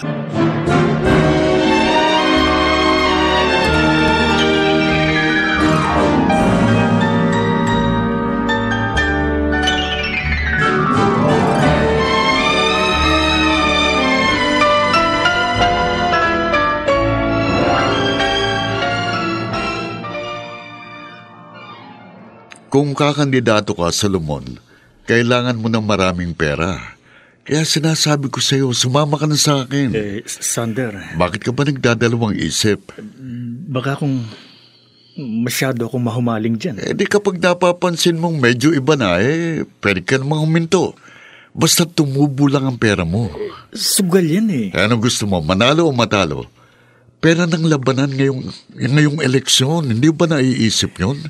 Kung kakandidato ka, Solomon, kailangan mo ng maraming pera. Kaya sinasabi ko sa'yo, sumama ka na sa akin. Sander. Bakit ka ba nagdadalawang isip? Baka kung masyado akong mahumaling dyan. Di kapag napapansin mong medyo iba na, pwede ka namang huminto. Basta tumubo lang ang pera mo. Sugal yan Anong gusto mo, manalo o matalo? Pera ng labanan ngayong eleksyon, hindi ba naiisip yun?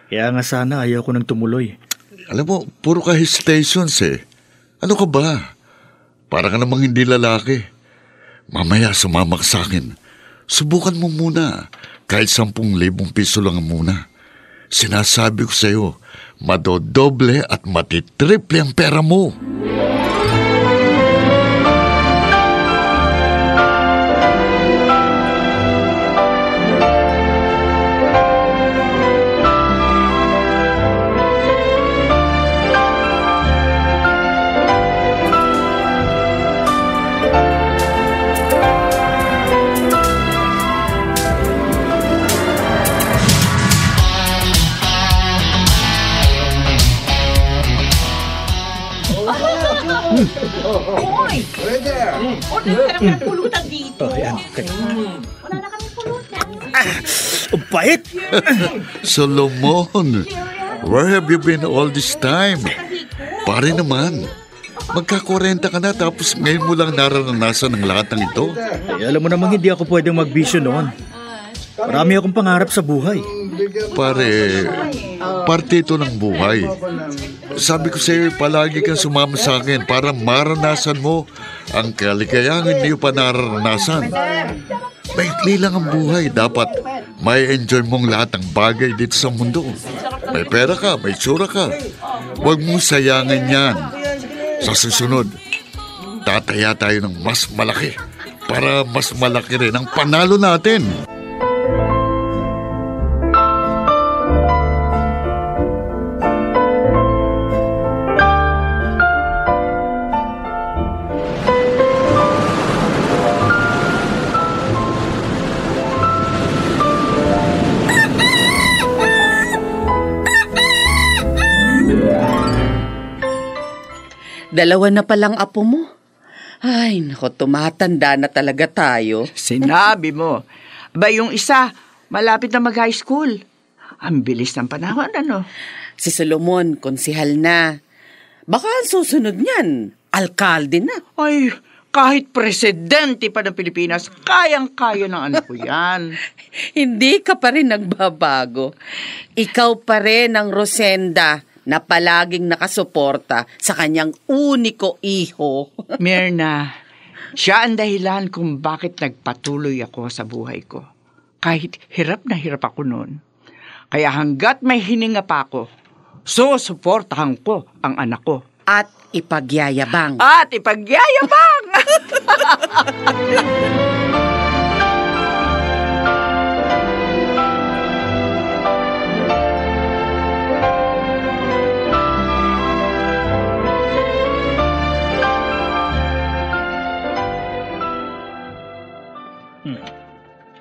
Kaya nga sana ayaw ko nang tumuloy. Alam mo, puro ka hesitations Ano ka ba? Para ka namang hindi lalaki. Mamaya sumama ka sa akin. Subukan mo muna. Kahit 10,000 piso lang muna. Sinasabi ko sa'yo, madodoble at matitriple ang pera mo. Hoy! Order ka naman ng pulutan dito. Wala na kami pulutan. Ang bait! Solomon, where have you been all this time? Pare naman, magka-40 ka na tapos ngayon mo lang nararanasan ang lahat ng ito. Alam mo namang hindi ako pwedeng magbisyo noon. Marami akong pangarap sa buhay. Pare, parte ito ng buhay. Sabi ko sa'yo, palagi kang sumama sa akin para maranasan mo ang kaligayang hindi pa nararanasan. Maikli lang ang buhay. Dapat may enjoy mong lahat ng bagay dito sa mundo. May pera ka, may tsura ka. Huwag mong sayangin yan. Sa susunod, Magtataya tayo ng mas malaki para mas malaki rin ang panalo natin. Dalawa na palang apo mo. Ay, nako, tumatanda na talaga tayo. Sinabi mo. Ba yung isa, malapit na mag-high school. Ang bilis ng panahon, ano? Si Solomon, konsihal na. Baka ang susunod niyan, alkalde na. Ay, kahit presidente pa ng Pilipinas, kayang-kaya ng anak ko yan. Hindi ka pa rin nagbabago. Ikaw pa rin ang Rosenda na palaging nakasuporta sa kanyang uniko iho. Mirna, siya ang dahilan kung bakit nagpatuloy ako sa buhay ko. Kahit hirap na hirap ako noon. Kaya hanggat may hininga pa ako, susuportahan ko ang anak ko. At ipagyayabang.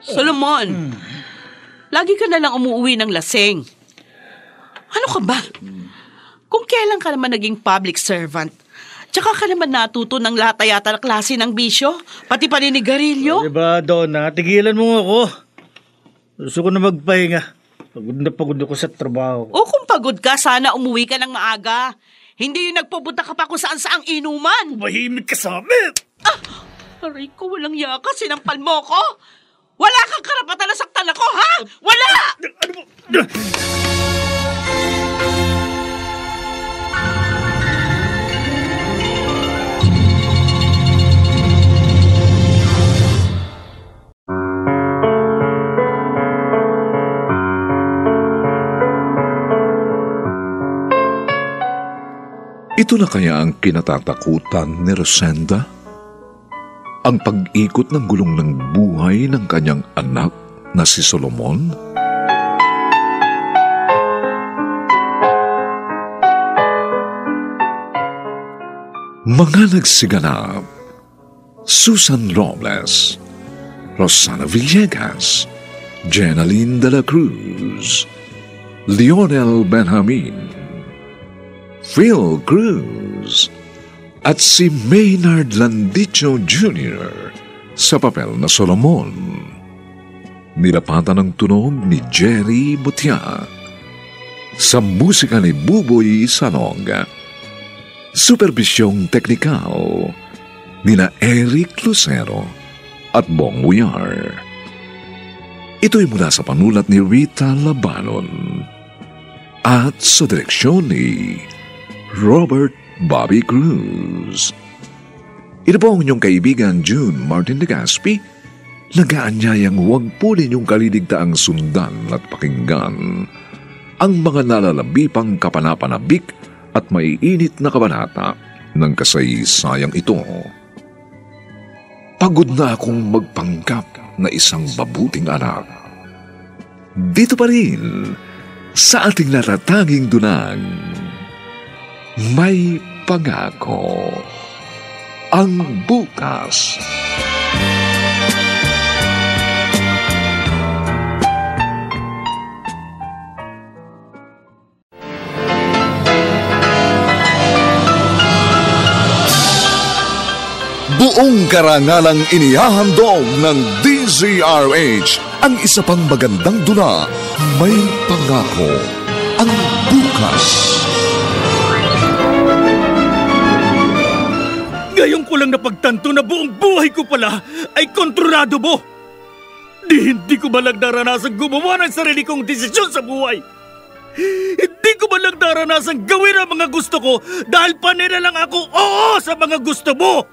Solomon, lagi ka na lang umuwi ng lasing. Ano ka ba? Kung kailan ka naman naging public servant, tsaka ka naman natuto ng lahat yata na klase ng bisyo, pati paninigarilyo. Diba, Donna? Tigilan mo ako. Gusto ko na magpahinga. Pagod ako sa trabaho. O kung pagod ka, sana umuwi ka ng maaga. Hindi yung nagpupunta ka pa kung saan-saang inuman. Mahimik ka sa amin! Aray ko, walang yaka, sinampal mo ko. Wala kang karapatan na saktan ako, ha? Wala! Ano mo? Ito na kaya ang kinatatakutan ni Rosenda? Ang pag-ikot ng gulong ng buhay ng kanyang anak na si Solomon? Mga nagsiganap: Susan Robles, Rosana Villegas, Jenaline de la Cruz, Lionel Benjamin, Phil Cruz, at si Maynard Landicho Jr. sa papel na Solomon. Nilapatan ng tunog ni Jerry Butia. Sa musika ni Buboy Sanog. Supervisyong teknikal nina Eric Lucero at Bong Uyar. Ito'y mula sa panulat ni Rita Labanon at sa direksyon ni Robert Bobby Cruz. Ito po ang inyong kaibigan June Martin de Gaspi, nag-aanyayang huwag po ninyong kaliligtaang sundan at pakinggan ang mga nalalabipang kapanapanabik at maiinit na kabanata ng kasaysayang ito. Pagod na akong magpanggap na isang mabuting anak. Dito pa rin sa ating natatanging dunang, may pangako ang bukas. Buong karangalang inihahandog ng DZRH ang isa pang magandang dula, May Pangako ang Bukas. Ngayon ko lang napagtanto na buong buhay ko pala ay kontrolado mo. Hindi ko ba lang naranasan gumawa ng sarili kong desisyon sa buhay? Hindi ko ba lang naranasan gawin ang mga gusto ko dahil panira lang ako oo sa mga gusto mo?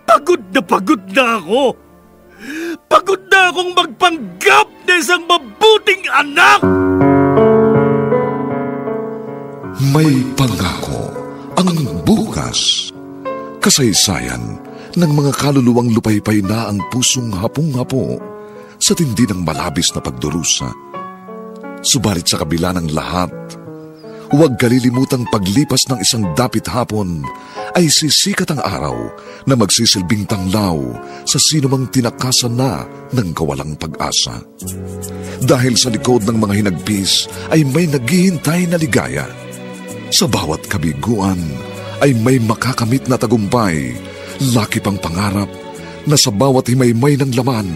Pagod na ako. Pagod na akong magpanggap na isang mabuting anak. May Pangako ang Bukas. Kasaysayan ng mga kaluluwang lupaypay na ang pusong hapong-hapo sa tindi ng malabis na pagdurusa. Subalit sa kabila ng lahat, huwag kalilimutang paglipas ng isang dapit hapon ay sisikat ang araw na magsisilbing tanglaw sa sinumang tinakasan na ng kawalang pag-asa. Dahil sa likod ng mga hinagpis ay may naghihintay na ligaya. Sa bawat kabiguan ay may makakamit na tagumpay, laki pang pangarap na sa bawat himaymay ng laman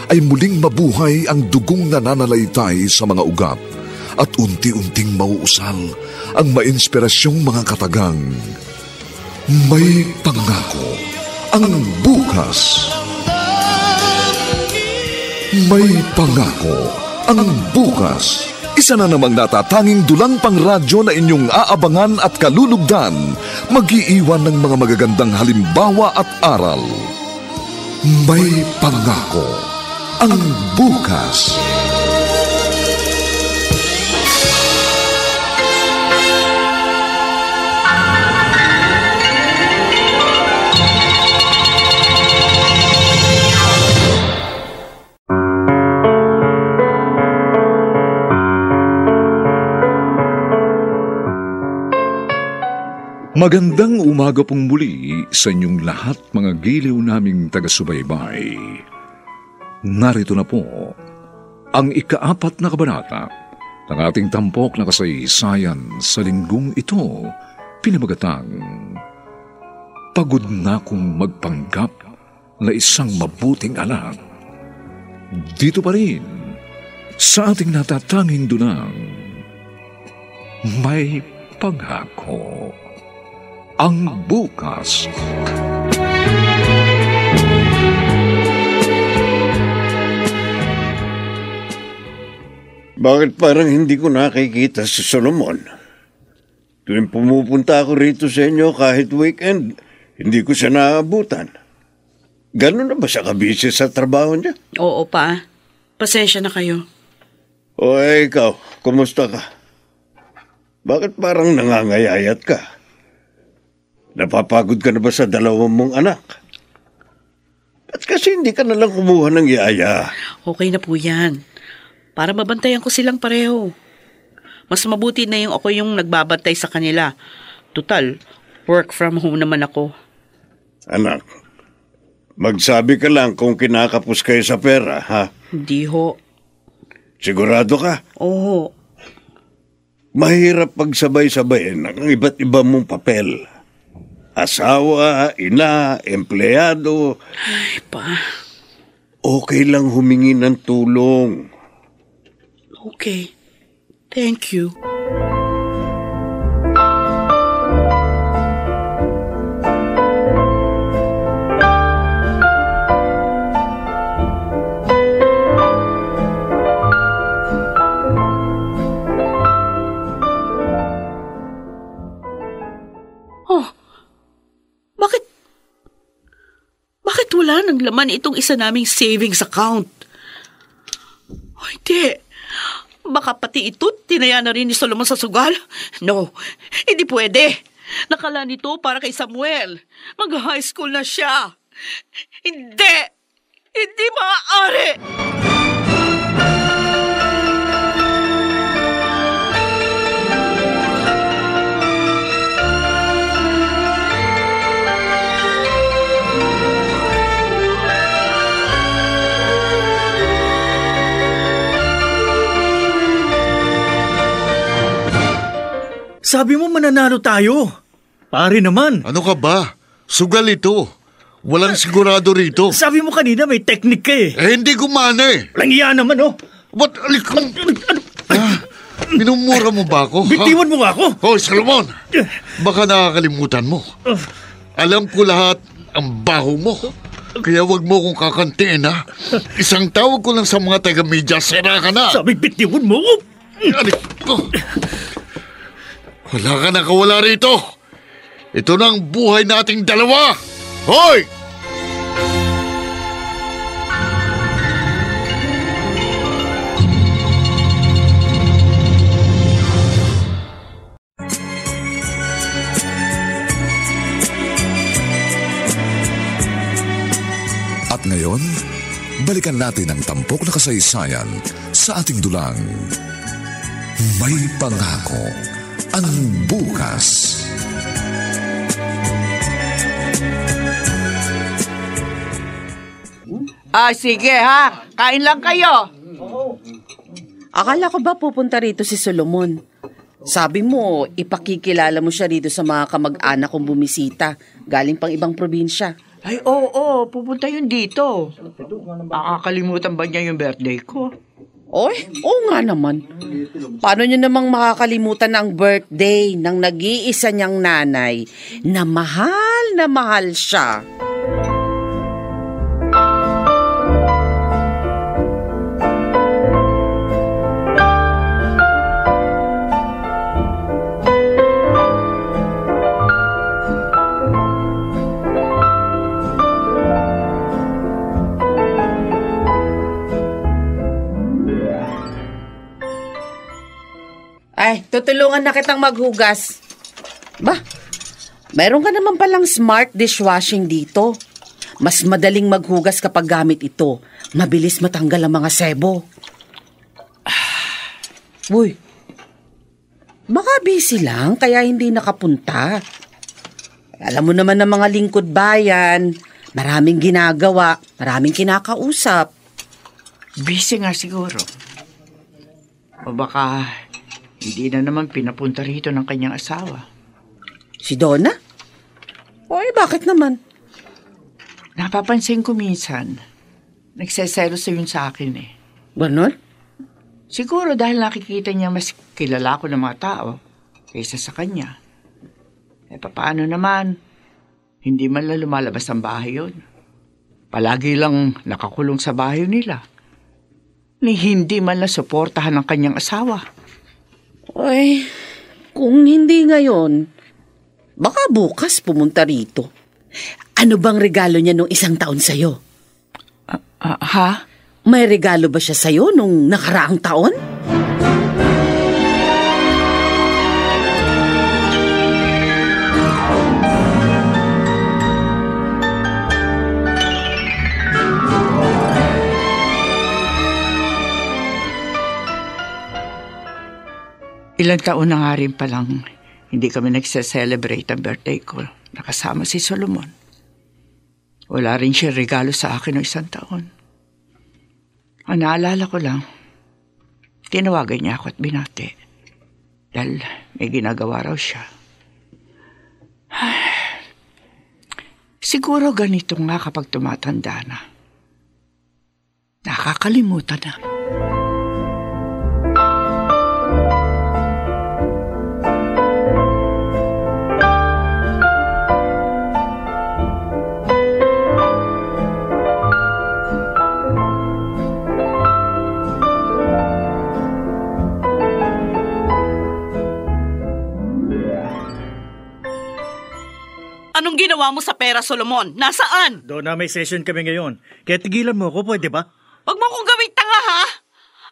ay muling mabuhay ang dugong nananalaytay sa mga ugat at unti-unting mauusal ang mainspirasyong mga katagang. May pangako ang bukas. May pangako ang bukas. Isa na namang natatanging dulang pangradyo na inyong aabangan at kalulugdan, mag-iiwan ng mga magagandang halimbawa at aral. May pangako ang bukas. Magandang umaga pong muli sa inyong lahat, mga giliw naming taga-subaybay. Narito na po ang ika-4 na kabanata ng ating tampok na kasaysayan sa linggong ito, pinamagatang Pagod na kong magpanggap na isang mabuting anak. Dito pa rin sa ating natatanging dunang May Pangako ang bukas. Bakit parang hindi ko nakikita si Solomon? Tuwing pumupunta ako rito sa inyo kahit weekend, hindi ko siya naabutan. Ganun na ba siya kabisi sa trabaho niya? Oo pa. Pasensya na kayo. O ikaw, kumusta ka? Bakit parang nangangayayat ka? Napapagod ka na ba sa 2 mong anak? At kasi hindi ka nalang kumuha ng yaya. Okay na po yan. Para mabantayan ko silang pareho. Mas mabuti na yung ako yung nagbabantay sa kanila. Tutal, work from home naman ako. Anak, magsabi ka lang kung kinakapos kayo sa pera, ha? Hindi ho. Sigurado ka? Oo. Mahirap pagsabay-sabayin ang iba't iba mong papel. Asawa, ina, empleyado. Ay, pa. Okay lang humingi ng tulong. Okay. Thank you. Bakit wala nang laman itong isa naming savings account? Oh, hindi. Baka pati ito, tinaya na rin ni Solomon sa sugal? No, hindi pwede. Nakala nito para kay Samuel. Mag-high school na siya. Hindi! Hindi maaari! Sabi mo mananalo tayo. Pare naman. Ano ka ba? Sugal ito. Walang sigurado rito. Sabi mo kanina may technique ka eh. Hindi gumana eh. Walang iya naman oh. Ba't minumura mo ba ako? Bitiwan mo nga ako. Hoy, Solomon. Baka nakakalimutan mo. Alam ko lahat ang baho mo. Kaya wag mo kong kakantiin, ha? Isang tawag ko lang sa mga taga-media, sira ka na. Sabi bitiwan mo. Wala ka nakawala rito. Ito na ang buhay nating dalawa. Hoy! ngayon, balikan natin ang tampok na kasaysayan sa ating dulang. May pangako ang bukas. Sige ha, kain lang kayo. Akala ko ba pupunta rito si Solomon? Sabi mo, ipakikilala mo siya rito sa mga kamag-anak kong bumisita, galing pang ibang probinsya. Ay, oo, pupunta yun dito. Makakalimutan ba niya yung birthday ko? Oy, oo nga naman. Paano niyo namang makakalimutan ang birthday ng nag-iisa niyang nanay na mahal siya? Ay, tutulungan na kitang maghugas. Ba, mayroon ka naman palang smart dishwashing dito. Mas madaling maghugas kapag gamit ito. Mabilis matanggal ang mga sebo. Uy, baka busy lang kaya hindi nakapunta. Alam mo naman ng mga lingkod bayan, maraming ginagawa, maraming kinakausap. Busy nga siguro. O baka hindi na naman pinapunta rito ng kanyang asawa. Si Donna? Oy, bakit naman? Napapansin ko minsan, nagseselos yun sa akin eh. Ganon? Siguro dahil nakikita niya mas kilala ko ng mga tao kaysa sa kanya. Paano naman? Hindi man lang lumalabas ang bahay yun. Palagi lang nakakulong sa bahay nila. Ni hindi man lang suportahan ng kanyang asawa. Ay, kung hindi ngayon, baka bukas pumunta rito. Ano bang regalo niya nung 1 taon sa'yo? Ha? May regalo ba siya sa'yo nung nakaraang taon? Ilang taon na nga rin palang hindi kami nagse-celebrate ang birthday ko. Nakasama si Solomon. Wala rin siya regalo sa akin noong 1 taon. Ang naalala ko lang, tinawagan niya ako at binati. Dahil may ginagawa raw siya. Siguro ganito nga kapag tumatanda na. Nakakalimutan na. Anong ginawa mo sa pera, Solomon? Nasaan? Donna, may session kami ngayon. Kaya tigilan mo ako, pwede ba? Huwag mo akong gawing tanga, ha?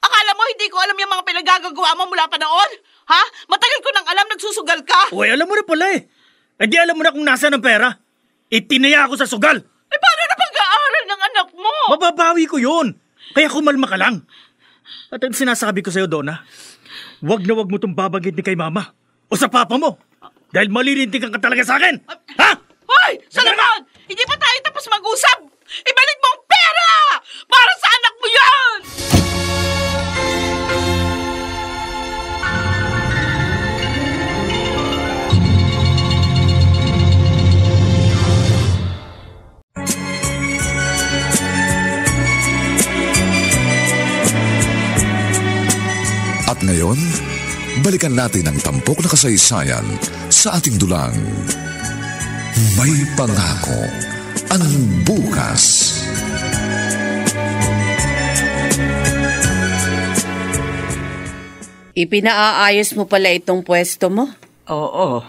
Akala mo hindi ko alam yung mga pinagagagawa mo mula pa noon? Ha? Matagal ko nang alam nagsusugal ka. Uy, alam mo na pala eh. Eh di alam mo na kung nasaan ang pera. Itinaya ako sa sugal. Eh paano na pag-aaral ng anak mo? Mababawi ko yun. Kaya kumalma ka lang. At ang sinasabi ko sa'yo, Donna, wag na wag mo itong babagit ni kay mama o sa papa mo. Dahil malilintikan ka talaga sa akin. Ha? Hoy! Solomon! Hindi pa tayo tapos mag-usap! Ibalik mo ang pera! Para sa anak mo yan! At ngayon, balikan natin ang tampok na kasaysayan sa ating dulang. May pangako ang bukas. Ipinaayos mo pala itong pwesto mo? Oo.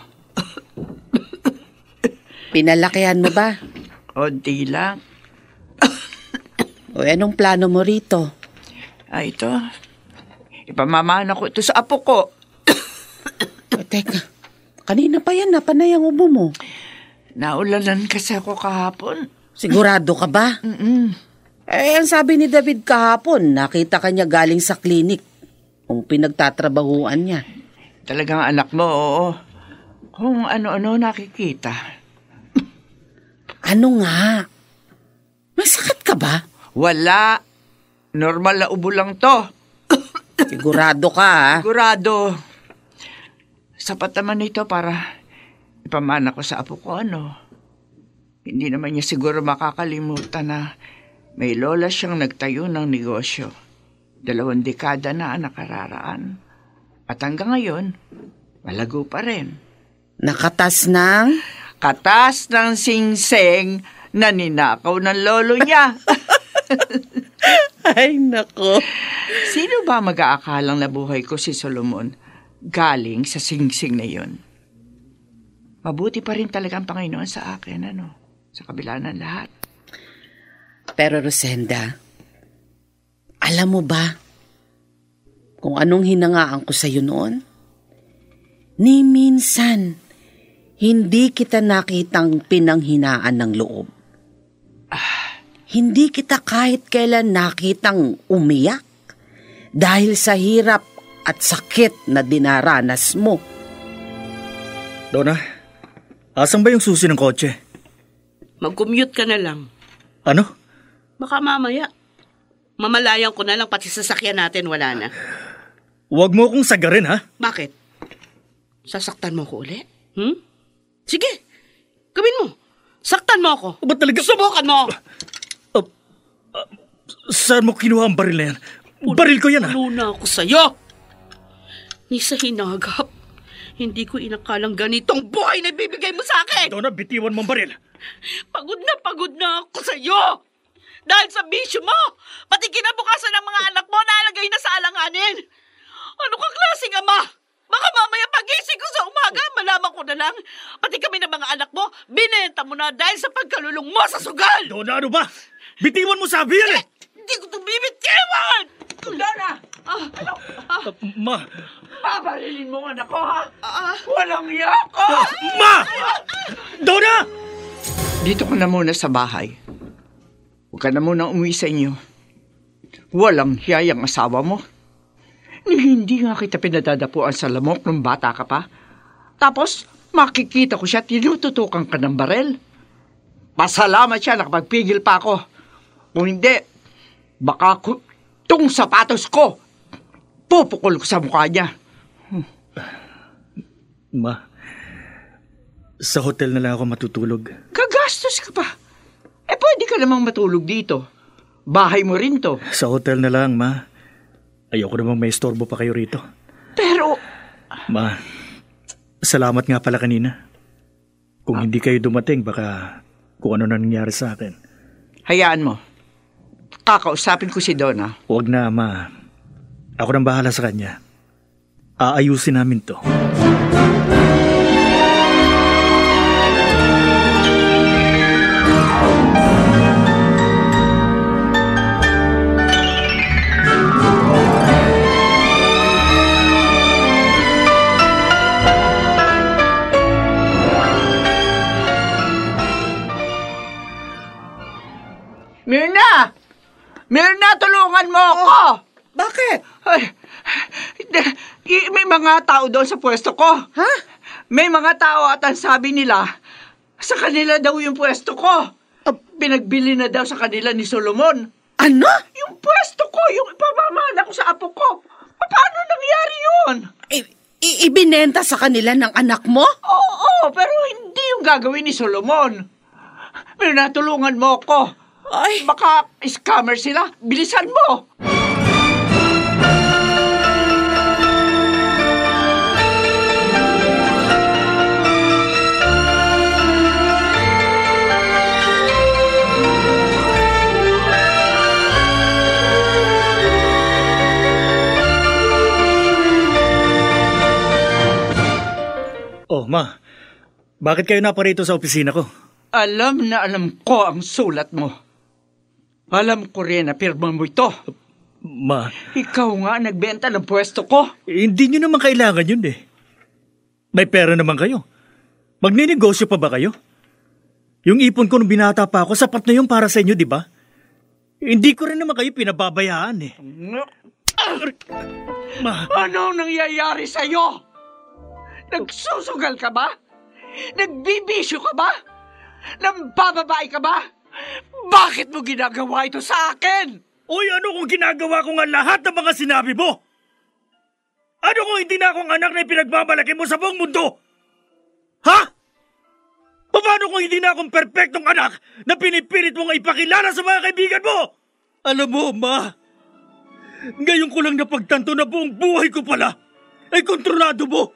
Pinalakihan mo ba? O di lang. O anong plano mo rito? Ito. Ipamamana ko ito sa apo ko. Teka, kanina pa yan, napanay ang ubo mo. Naulanan kasi ako kahapon. Sigurado ka ba? Ang sabi ni David kahapon, nakita ka niya galing sa klinik kung pinagtatrabahuan niya. Talagang anak mo, oo. Kung ano-ano nakikita. Ano nga? May sakit ka ba? Wala. Normal na ubo lang to. Sigurado ka, ha? Sigurado. Sapat naman ito para ipamana ko sa apo ko, Hindi naman niya siguro makakalimutan na may lola siyang nagtayo ng negosyo. 2 dekada na ang nakararaan. At hanggang ngayon, malago pa rin. Nakatas ng? Katas ng singseng na ninakaw ng lolo niya. Ay, nako. Sino ba mag-aakalang nabuhay ko si Solomon galing sa singsing na yun? Mabuti pa rin talaga ang Panginoon sa akin, sa kabila ng lahat. Pero Rosenda, alam mo ba kung anong hinangaan ko sa'yo noon? Ni minsan, hindi kita nakitang pinanghinaan ng loob. Hindi kita kahit kailan nakitang umiyak dahil sa hirap at sakit na dinaranas mo. Donna, asan ba yung susi ng kotse? Mag-commute ka na lang. Ano? Baka mamaya, mamalayan ko na lang pati sasakyan natin, wala na. Huwag mo akong sagarin, ha? Bakit? Sasaktan mo ko ulit? Sige, gawin mo. Saktan mo ako. Ba't talaga? Subukan mo! Saan mo kinuha ang baril na yan? Baril ko yan, ha? Puno na ako sa'yo! Ni sa hinagap, hindi ko inakalang ganitong buhay na ibibigay mo sa akin! Donna, bitiwan mo ang baril. Pagod na ako sa'yo! Dahil sa bisyo mo, pati kinabukasan ng mga anak mo nalagay na sa alanganin. Ano kang klaseng ama? Baka mamaya pagising ko sa umaga, malaman ko na lang. Pati kami ng mga anak mo, binenta mo na dahil sa pagkalulong mo sa sugal. Donna, ano ba? Bitiwan mo sabi yan, Hindi ko ito bibitiwan! Donna! Ma! Pabalilin mo anak ko, ha? Walang iya ko! Ma! Donna! Dito ka na muna sa bahay. Huwag ka na muna umuwi sa inyo. Walang hiyayang asawa mo. Hindi nga kita pinadadapuan sa lamok nung bata ka pa. Tapos, makikita ko siya, tinututukan ka ng barel. Pasalamat siya, nakapagpigil pa ako. Kung hindi, baka itong sapatos ko, pupukol ko sa mukha niya. Ma, sa hotel na lang ako matutulog. Kagastos ka pa. Pwede ka namang matulog dito. Bahay mo rin to. Sa hotel na lang, Ma. Ayoko namang may istorbo pa kayo rito. Pero... Ma, salamat nga pala kanina. Kung hindi kayo dumating, baka kung ano na nangyari sa akin. Hayaan mo. Kakausapin ko si Donna. Huwag na, Ma. Ako nang bahala sa kanya. Aayusin namin to. Mirna! Mirna, tulungan mo ako! Bakit? Ay, may mga tao doon sa pwesto ko. Ha? May mga tao at ang sabi nila, sa kanila daw yung pwesto ko. Pinagbili na daw sa kanila ni Solomon. Ano? Yung pwesto ko, yung ipamamana ko sa apo ko. Paano nangyari yun? Ibinenta sa kanila ng anak mo? Oo, pero hindi yung gagawin ni Solomon. Mirna, tulungan mo ako. Ay. Baka scammer sila. Bilisan mo! Oh, Ma. Bakit kayo naparito sa opisina ko? Alam na alam ko ang sulat mo. Alam ko rin na pirma mo ito. Ma. Ikaw nga nagbenta ng pwesto ko. Hindi nyo naman kailangan yun eh. May pera naman kayo. Magninegosyo pa ba kayo? Yung ipon ko nung binata pa ako, sapat na yun para sa inyo, di ba? Hindi ko rin naman kayo pinababayaan eh. Ano nangyayari sa'yo? Nagsusugal ka ba? Nagbibisyo ka ba? Nambababae ka ba? Bakit mo ginagawa ito sa akin? Uy, ano kung ginagawa ko nga lahat ng mga sinabi mo? Ano kung hindi na akong anak na pinagmamalaki mo sa buong mundo? Ha? Paano kung hindi na akong perpektong anak na pinipilit mong ipakilala sa mga kaibigan mo? Alam mo, Ma, ngayon ko lang napagtanto na buong buhay ko pala ay kontrolado mo.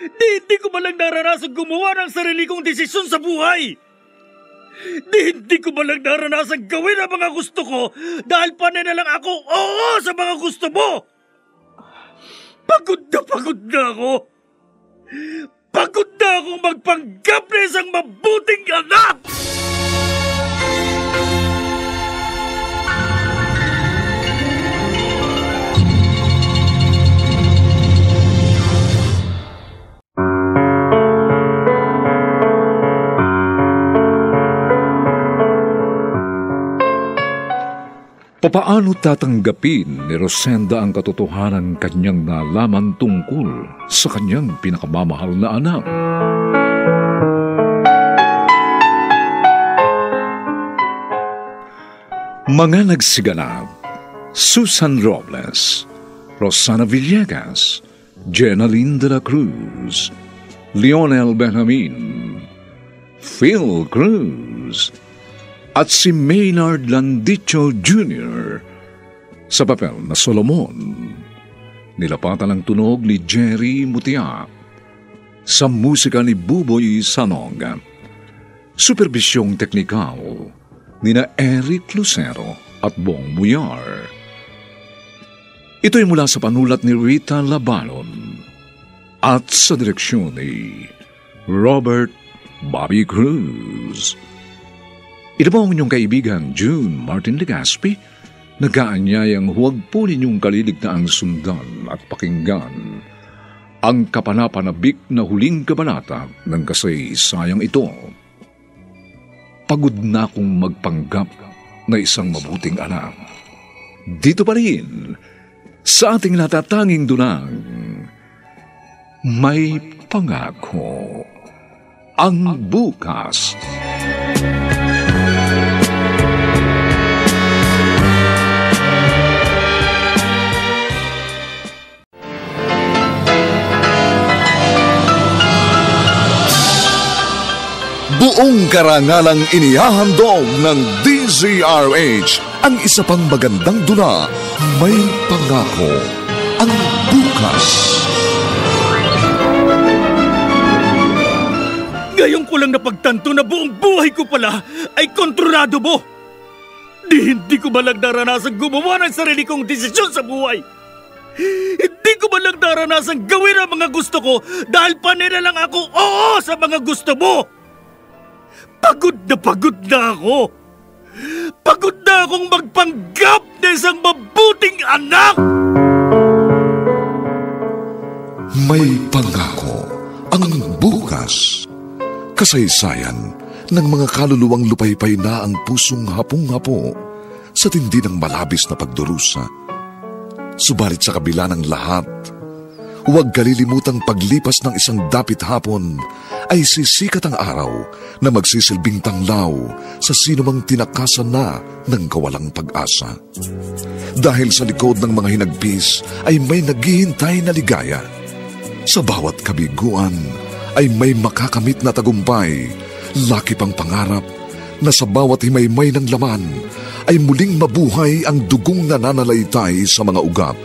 Hindi ko malang naranasan gumawa ng sarili kong desisyon sa buhay. Hindi ko malang naranasan gawin ang mga gusto ko dahil panay na lang ako oo sa mga gusto mo. Pagod na ako. Pagod na akong magpanggap na isang mabuting anak! Papaano tatanggapin ni Rosenda ang katotohanan kanyang nalaman tungkol sa kanyang pinakamamahal na anak? Mga nagsiganap: Susan Robles, Rosana Villegas, Jenaline de la Cruz, Lionel Benjamin, Phil Cruz, at si Maynard Landicho Jr. Sa papel na Solomon. Nilapatan ang tunog ni Jerry Mutia. Sa musika ni Buboy Sanog. Superbisyong teknikal ni na Eric Lucero at Bong Muyar. Ito'y mula sa panulat ni Rita Labalon at sa direksyon ni Robert Bobby Cruz. Ito po ang inyong kaibigan, June Martin Legaspi, nag-aanyayang huwag po ninyong kaliligtaang sundan at pakinggan ang kapanapanabik na huling kabanata ng kasaysayang ito. Pagod na akong magpanggap na isang mabuting anak. Dito pa rin, sa ating natatanging dunang, may pangako ang bukas. Buong karangalang inihahandog ng DZRH ang isa pang magandang dula, May Pangako ang Bukas. Ngayon ko lang napagtanto na buong buhay ko pala ay kontrolado mo. Hindi ko malang naranasan gumawa ng sarili kong desisyon sa buhay. Hindi ko malang naranasan gawin ang mga gusto ko dahil panay na lang ako oo sa mga gusto mo. Pagod na ako. Pagod na akong magpanggap na isang mabuting anak. May Pangako ang Bukas. Kasaysayan ng mga kaluluwang lupaypay na ang pusong hapong-hapo sa tindi ng malabis na pagdurusa. Subalit sa kabila ng lahat, huwag kalilimutang paglipas ng isang dapit hapon ay sisikat ang araw na magsisilbing tanglaw sa sinumang tinakasan na ng kawalang pag-asa. Dahil sa likod ng mga hinagpis ay may naghihintay na ligaya. Sa bawat kabiguan ay may makakamit na tagumpay, laki pang pangarap na sa bawat himaymay ng laman ay muling mabuhay ang dugong nananalaytay sa mga ugat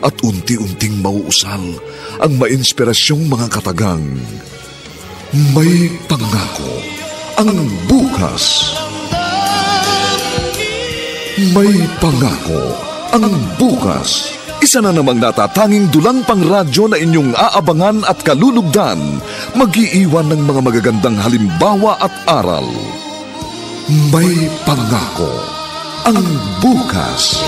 at unti-unting mauusal ang mainspirasyong mga katagang. May Pangako ang Bukas. May Pangako ang Bukas. Isa na namang natatanging dulang pangradyo na inyong aabangan at kalulugdan, mag-iiwan ng mga magagandang halimbawa at aral. May Pangako ang Bukas.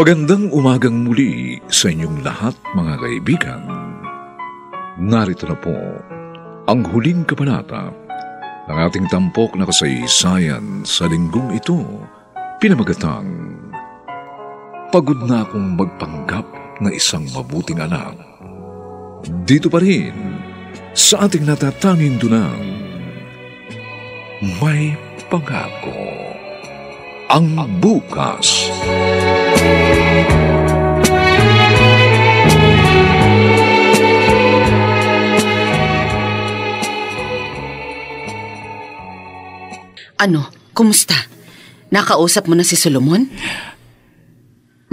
Magandang umagang muli sa inyong lahat, mga kaibigan. Narito na po ang huling kabanata ng ating tampok na kasaysayan sa linggong ito, pinamagatang Pagod na akong magpanggap na isang mabuting anak. Dito pa rin sa ating natatanging dunang May Pangako, ang bukas. Ano? Kumusta? Nakausap mo na si Solomon?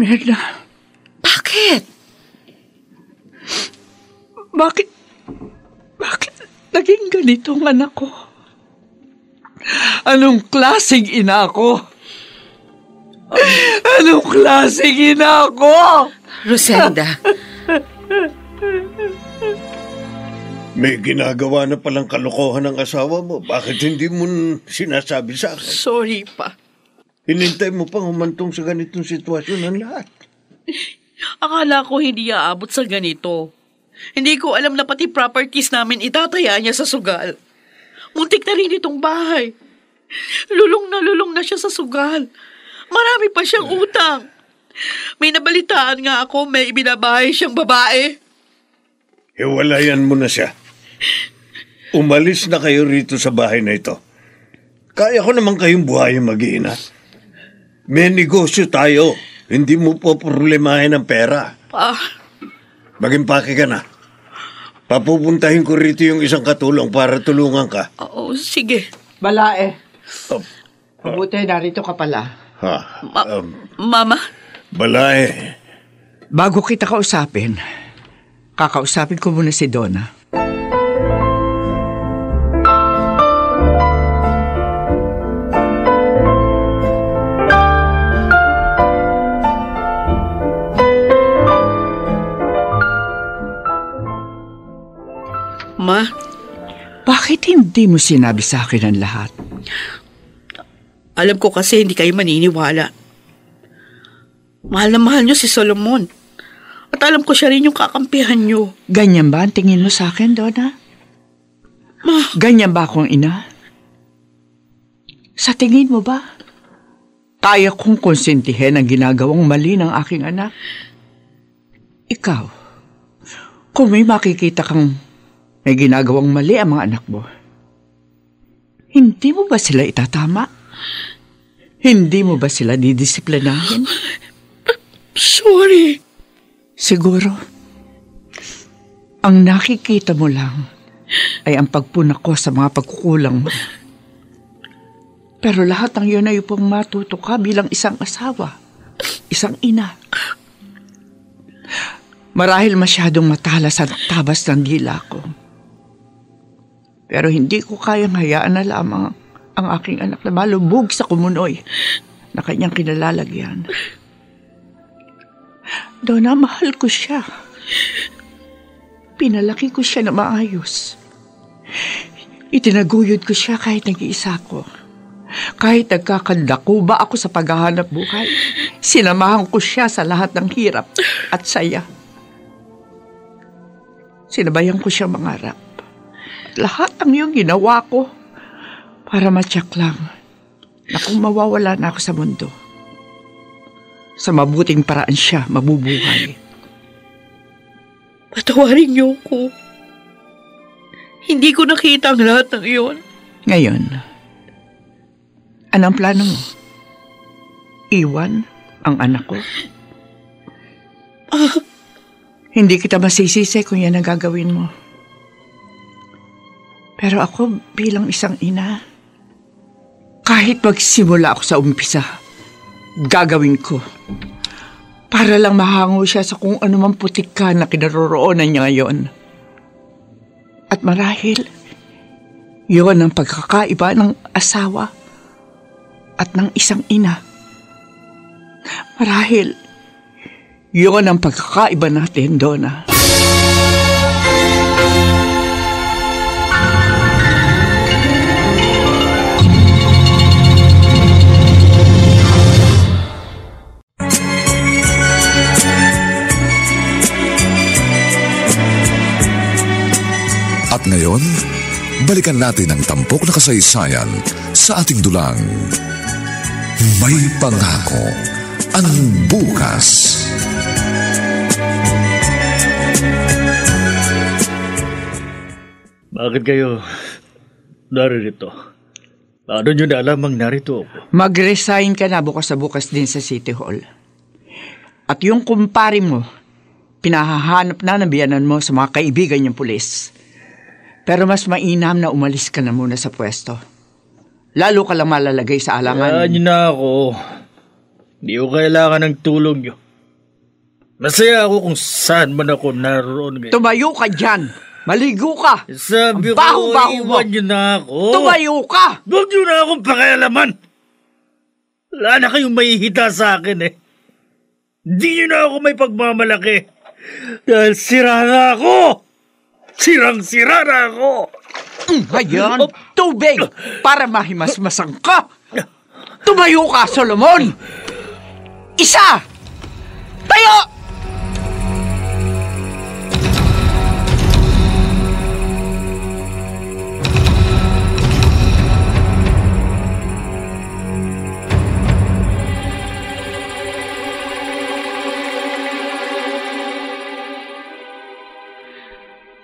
Mirna, Bakit? bakit naging ganito ang anak ko? Anong klaseng ina ako? Anong klaseng ina ako? Rosenda, May ginagawa na palang kalokohan ng asawa mo. Bakit hindi mo sinasabi sa akin? Sorry pa. Hinintay mo pang humantong sa ganitong sitwasyon ng lahat. Akala ko hindi aabot sa ganito. Hindi ko alam na pati properties namin itataya niya sa sugal. Muntik na rin itong bahay. Lulong na siya sa sugal. Marami pa siyang utang. May nabalitaan nga ako may ibinabahay siyang babae. Hiwalayan mo na siya. Umalis na kayo rito sa bahay na ito. Kaya ko naman kayong buhayin mag-iina. May negosyo tayo. Hindi mo po problemahin ang pera. Mag-impake ka na. Papupuntahin ko rito yung isang katulong para tulungan ka. Oo, sige. Balae. Mabuti, narito ka pala. Mama? Balae. Bago kita kausapin, kakausapin ko muna si Donna. Ma? Bakit hindi mo sinabi sa akin ang lahat? Alam ko kasi hindi kayo maniniwala. Mahal na mahal niyo si Solomon. At alam ko siya rin yung kakampihan niyo. Ganyan ba ang tingin mo sa akin, Donna? Ma? Ganyan ba akong ina? Sa tingin mo ba, kaya kong konsentihin ang ginagawang mali ng aking anak? Ikaw, kung may makikita kang may ginagawang mali ang mga anak mo, hindi mo ba sila itatama? Hindi mo ba sila didisiplinahin? Sorry. Siguro, ang nakikita mo lang ay ang pagpunak ko sa mga pagkukulang mo. Pero lahat ng yun ay upang matuto ka bilang isang asawa, isang ina. Marahil masyadong matalas at tabas ng dila ko. Pero hindi ko kayang hayaan na lamang ang aking anak na malubog sa kumunoy na kanyang kinalalagyan. Donna, mahal ko siya. Pinalaki ko siya na maayos. Itinaguyod ko siya kahit nag-iisa ko. Kahit nagkakandakuba ako sa paghahanap buhay, sinamahan ko siya sa lahat ng hirap at saya. Sinabayan ko siya mangarap. Lahat ang iyong ginawa ko para matyak lang na kung mawawala na ako sa mundo, sa mabuting paraan siya mabubuhay. Patawarin niyo ko. Hindi ko nakita ang lahat ng iyon. Ngayon, anong plano mo? Iwan ang anak ko? Hindi kita masisisi kung yan ang gagawin mo. Pero ako bilang isang ina, kahit magsimula ako sa umpisa, gagawin ko. Para lang mahango siya sa kung anumang putik ka na kinaroroonan niya ngayon. At marahil, yun ang pagkakaiba ng asawa at ng isang ina. Marahil, yun ang pagkakaiba natin, Donna. ngayon, balikan natin ang tampok na kasaysayan sa ating dulang. May pangako ang bukas. Bakit kayo narito? Paano nyo na alam ang narito ako? Mag-resign ka na bukas sa bukas din sa City Hall. At yung kumpare mo, pinahahanap na ng biyanan mo sa mga kaibigan niyang pulis. Pero mas mainam na umalis ka na muna sa pwesto. Lalo ka lang malalagay sa alangan. Yan na ako. Hindi ko kailangan ng tulong nyo. Masaya ako kung saan man ako naroon ngayon. Tumayo ka dyan! Maligo ka! Sabi ko, iwan nyo na ako. Tumayo ka! Huwag nyo na akong pakialaman. Wala na kayong mahihita sa akin eh. Hindi nyo na ako may pagmamalaki. Dahil sira na ako. Sirang-sira na ako. Ayan, tubig para mahimasmasang ka. Tumayo ka, Solomon! Isa! Tayo!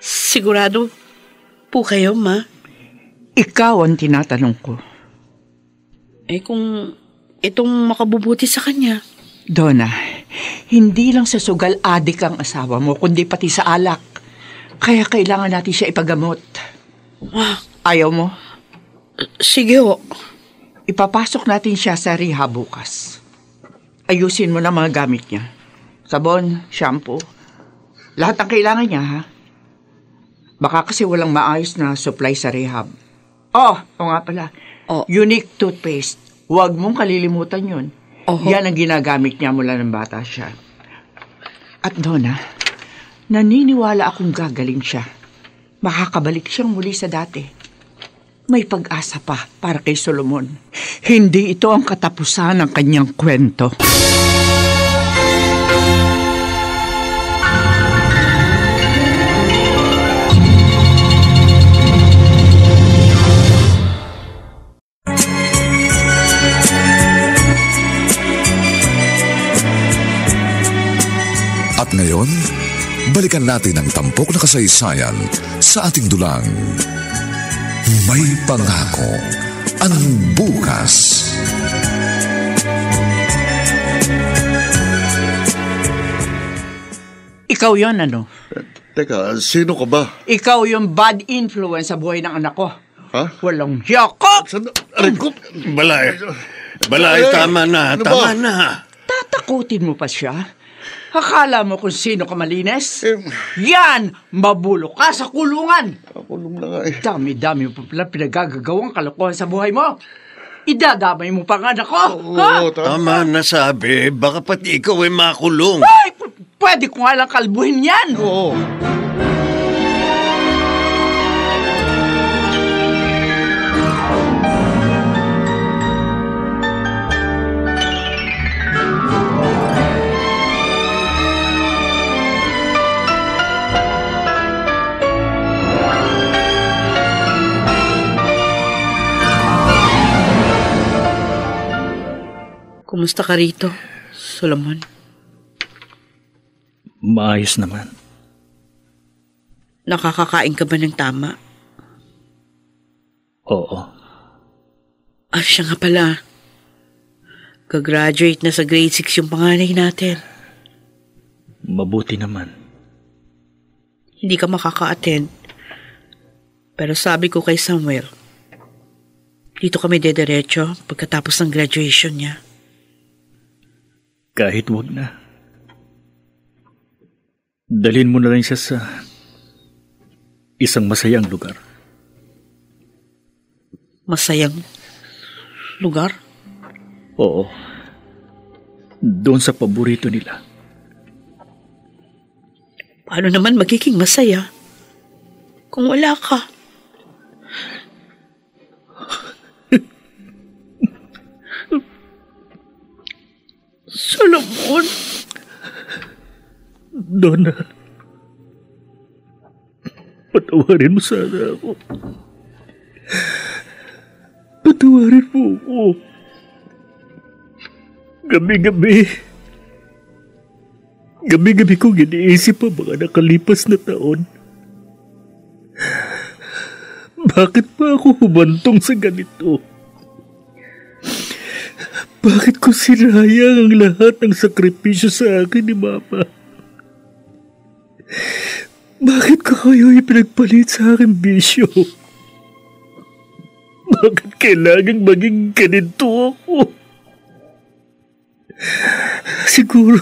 Sigurado po kayo, Ma? Ikaw ang tinatanong ko. Eh kung itong makabubuti sa kanya. Donna, hindi lang sa sugal adik ang asawa mo, kundi pati sa alak. Kaya kailangan natin siya ipagamot. Ayaw mo? Sige ho. Ipapasok natin siya sa rehab bukas. Ayusin mo na mga gamit niya. Sabon, shampoo. Lahat ang kailangan niya, ha? Baka kasi walang maayos na supply sa rehab. O nga pala. Unique toothpaste. Huwag mong kalilimutan yun. Yan ang ginagamit niya mula ng bata siya. At Donna, naniniwala akong gagaling siya. Makakabalik siyang muli sa dati. May pag-asa pa para kay Solomon. Hindi ito ang katapusan ng kanyang kwento. At ngayon, balikan natin ang tampok na kasaysayan sa ating dulang. May pangako ang bukas. Ikaw yon ano? Teka, sino ka ba? Ikaw yung bad influence sa buhay ng anak ko. Ha? Walang yako! Aray ko! Balay, tama na, Ano tama ba? na. Tatakutin mo pa siya? Akala mo kung sino ka malinis? Yan! Mabulok ka sa kulungan! Kulong na nga eh. Dami-dami mo pa pala pinagagagawang kalokohan sa buhay mo. Idadamay mo pa nga ako. Oo, Tama na sabi, baka pati ikaw ay makulong. Ay! Pwede ko nga lang kalbuhin yan. Oo. Kumusta ka rito, Solomon? Maayos naman. Nakakakain ka ba ng tama? Oo. Siya nga pala. Gagraduate na sa grade 6 yung panganay natin. Mabuti naman. Hindi ka makaka-attend. Pero sabi ko kay Samuel, dito kami dederecho pagkatapos ng graduation niya. Kahit wag na. Dalhin mo na lang siya sa isang masayang lugar. Masayang lugar? Oo. Doon sa paborito nila. Paano naman magiging masaya kung wala ka? Solomon? Donna. Patawarin mo sana ako. Patawarin mo ako. Gabi-gabi kong iniisip ang mga nakalipas na taon. Bakit pa ako humantong sa ganito? Bakit ko sinayang ang lahat ng sakripisyo sa akin ni Mama? Bakit ko kayo ipinagpalit sa aking bisyo? Bakit kailangang maging ganito ako? Siguro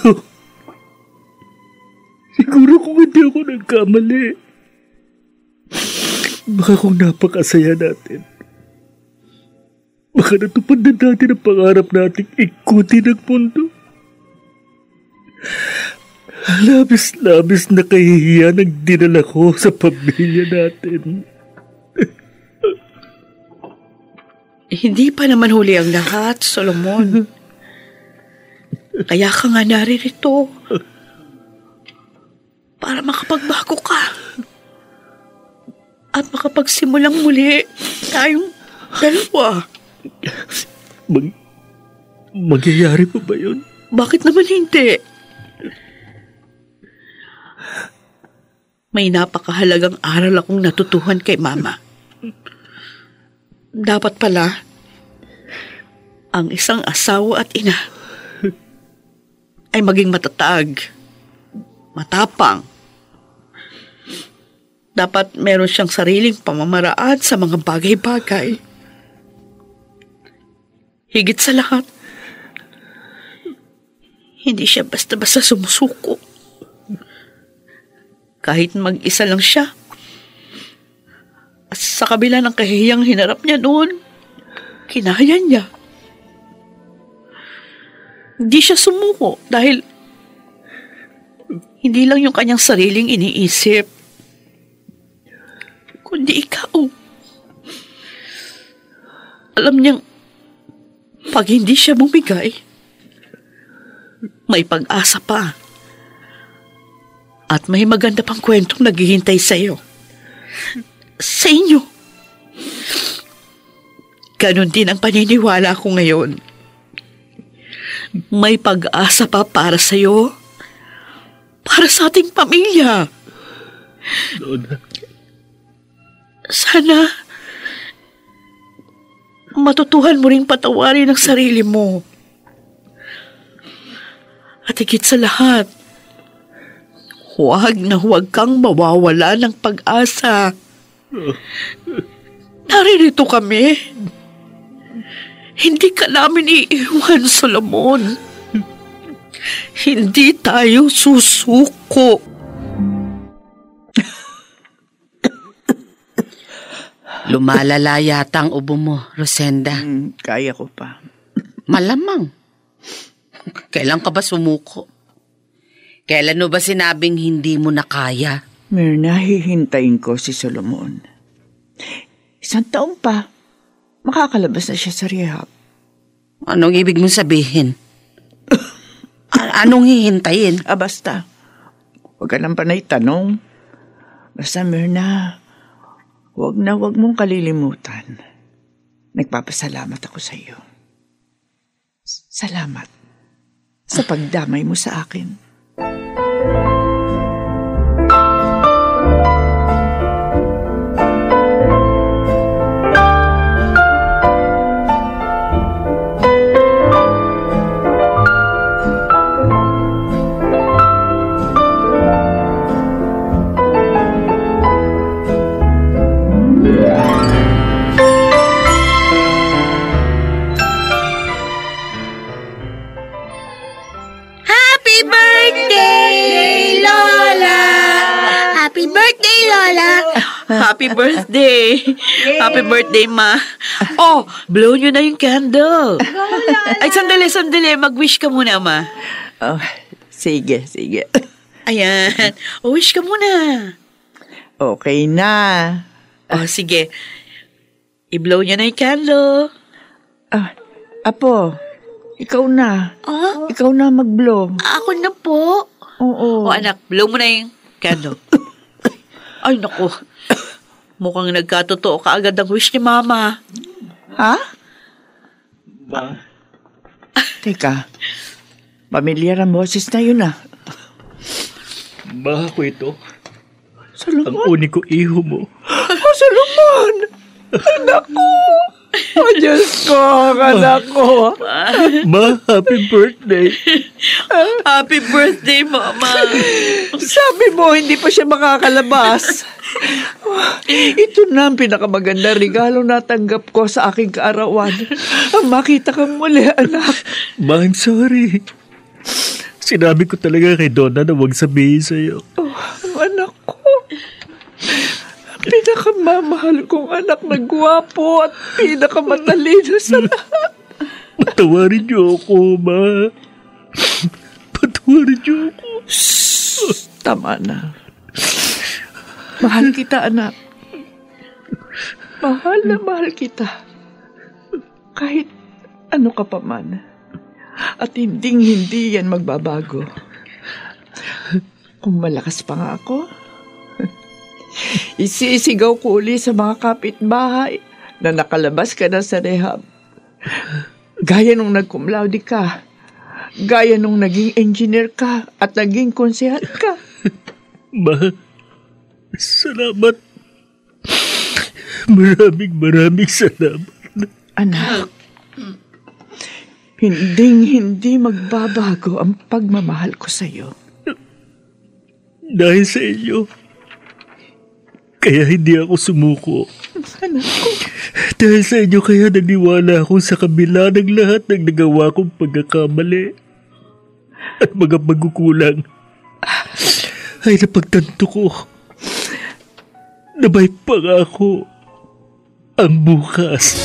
kung hindi ako nagkamali, baka kung napakasaya natin, baka natupad na natin ang pangarap nating ikutin ang mundo. Labis-labis na kahihiyan ang dinala ko sa pamilya natin. Hindi pa naman huli ang lahat, Solomon. Kaya ka nga naririto. Para makapagbago ka. At makapagsimulang muli tayong dalawa. Magyayari pa ba yun? Bakit naman hindi? May napakahalagang aral akong natutuhan kay Mama. Dapat pala, ang isang asawa at ina ay maging matatag, matapang. Dapat meron siyang sariling pamamaraan sa mga bagay-bagay. Higit sa lahat, hindi siya basta-basta sumusuko. Kahit mag-isa lang siya. At sa kabila ng kahihiyang hinarap niya noon, kinaya niya. Hindi siya sumuko dahil hindi lang yung kanyang sariling iniisip, kundi ikaw. Alam niyang pag hindi siya bumigay, may pag-asa pa. At may maganda pang kwentong naghihintay sa'yo. Sa inyo. Ganon din ang paniniwala ko ngayon. May pag-asa pa para sa'yo. Para sa ating pamilya. Lola. Sana matutuhan mo ring patawarin ang sarili mo. At higit sa lahat, huwag na huwag kang mawawala ng pag-asa. Naririto kami. Hindi ka namin iiwan, Solomon. Hindi tayo susuko. Lumalala yata ang ubo mo, Rosenda. Kaya ko pa. Malamang. Kailan ka ba sumuko? Kailan mo ba sinabing hindi mo na kaya? Myrna, hihintayin ko si Solomon. 1 taon pa, makakalabas na siya sa rehab. Anong ibig mong sabihin? Anong hihintayin? Basta. Huwag ka nang panay tanong. Basta, Myrna, huwag mong kalilimutan. Nagpapasalamat ako sa iyo. Salamat sa pagdamay mo sa akin. Happy birthday! Happy birthday, Ma. Oh, blow nyo na yung candle. Ay, sandali. Mag-wish ka muna, Ma. Oh, sige. Ayan. Wish ka muna. Okay na. Oh, sige. I-blow nyo na yung candle. Apo, ikaw na. Ah? Ikaw na mag-blow. Ako na po. Oo. O, anak, blow mo na yung candle. Ay, naku. Mukhang nagkatotoo ka agad ang wish ni Mama. Ha? Ma, Teka, pamilyar ang boses na yun ah. ma ko ito. Salomon? Ang uniko iho mo. Oh, Salomon! Anak ko! Oh, Diyos ko, anak ko. Ma, happy birthday. Happy birthday, Mama. Sabi mo, hindi pa siya makakalabas. Ito na ang pinakamaganda regalo natanggap ko sa aking kaarawan. Ang makita kang muli, anak. Ma, I'm sorry. Sinabi ko talaga kay Donna na huwag sabihin sa'yo. Oh, anak ko. Pinakamamahal kong anak na gwapo at pinakamatalino sa lahat. Patawarin niyo ako, Ma. Patawarin niyo ako. Tama na. Mahal kita, anak. Mahal na mahal kita. Kahit ano ka pa man. At hindi yan magbabago. Kung malakas pa nga ako, isisigaw ko uli sa mga kapitbahay na nakalabas ka na sa rehab. Gaya nung nag-cum laude ka. Gaya nung naging engineer ka at naging konsehal ka. Ma, salamat. Maraming salamat. Anak, hindi magbabago ang pagmamahal ko sa iyo. Dahil sa inyo, kaya hindi ako sumuko. Anak ko. Dahil sa inyo kaya naniwala ako sa kabila ng lahat ng nagawa kong pagkakamali at mga pagkukulang. Ay napagtanto ko na may pangako ang bukas.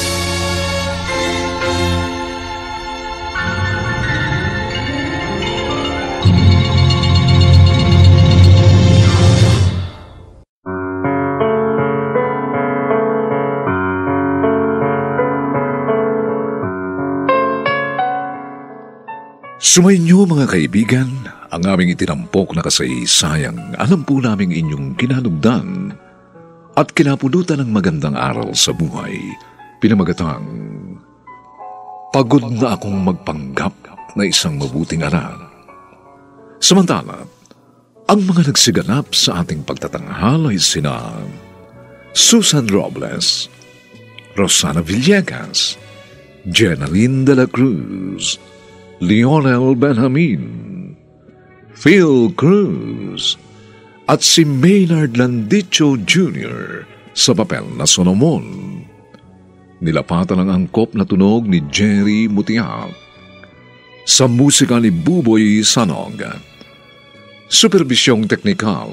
Sumainyo mga kaibigan, ang aming itinampok na kasaysayang alam po naming inyong kinalugdan at kinapulutan ng magandang aral sa buhay. Pinamagatang, pagod na akong magpanggap na isang mabuting anak. Samantala, ang mga nagsiganap sa ating pagtatanghal ay sina Susan Robles, Rosana Villegas, Jenaline de la Cruz, Lionel Benjamin, Phil Cruz, at si Maynard Landicho Jr. sa papel na Solomon. Nilapatan ang angkop na tunog ni Jerry Mutiak. Sa musika ni Buboy Sanog. Supervisyong teknikal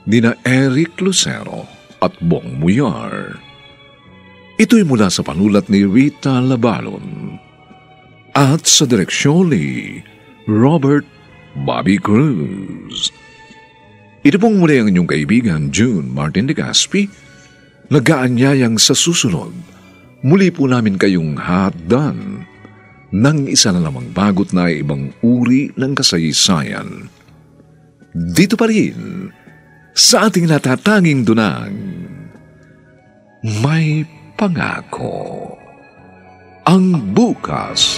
ni na Eric Lucero at Bong Muyar. Ito'y mula sa panulat ni Rita Labalon at sa direksyon ni Robert Bobby Cruz. Ito pong muli ang inyong kaibigan June Martin de Gaspi, nag-aanyayang sa susunod. Muli po namin kayong hatdan ng isa na namang bagot na ibang uri ng kasaysayan. Dito pa rin sa ating natatanging dunang May Pangako. Ang bukas.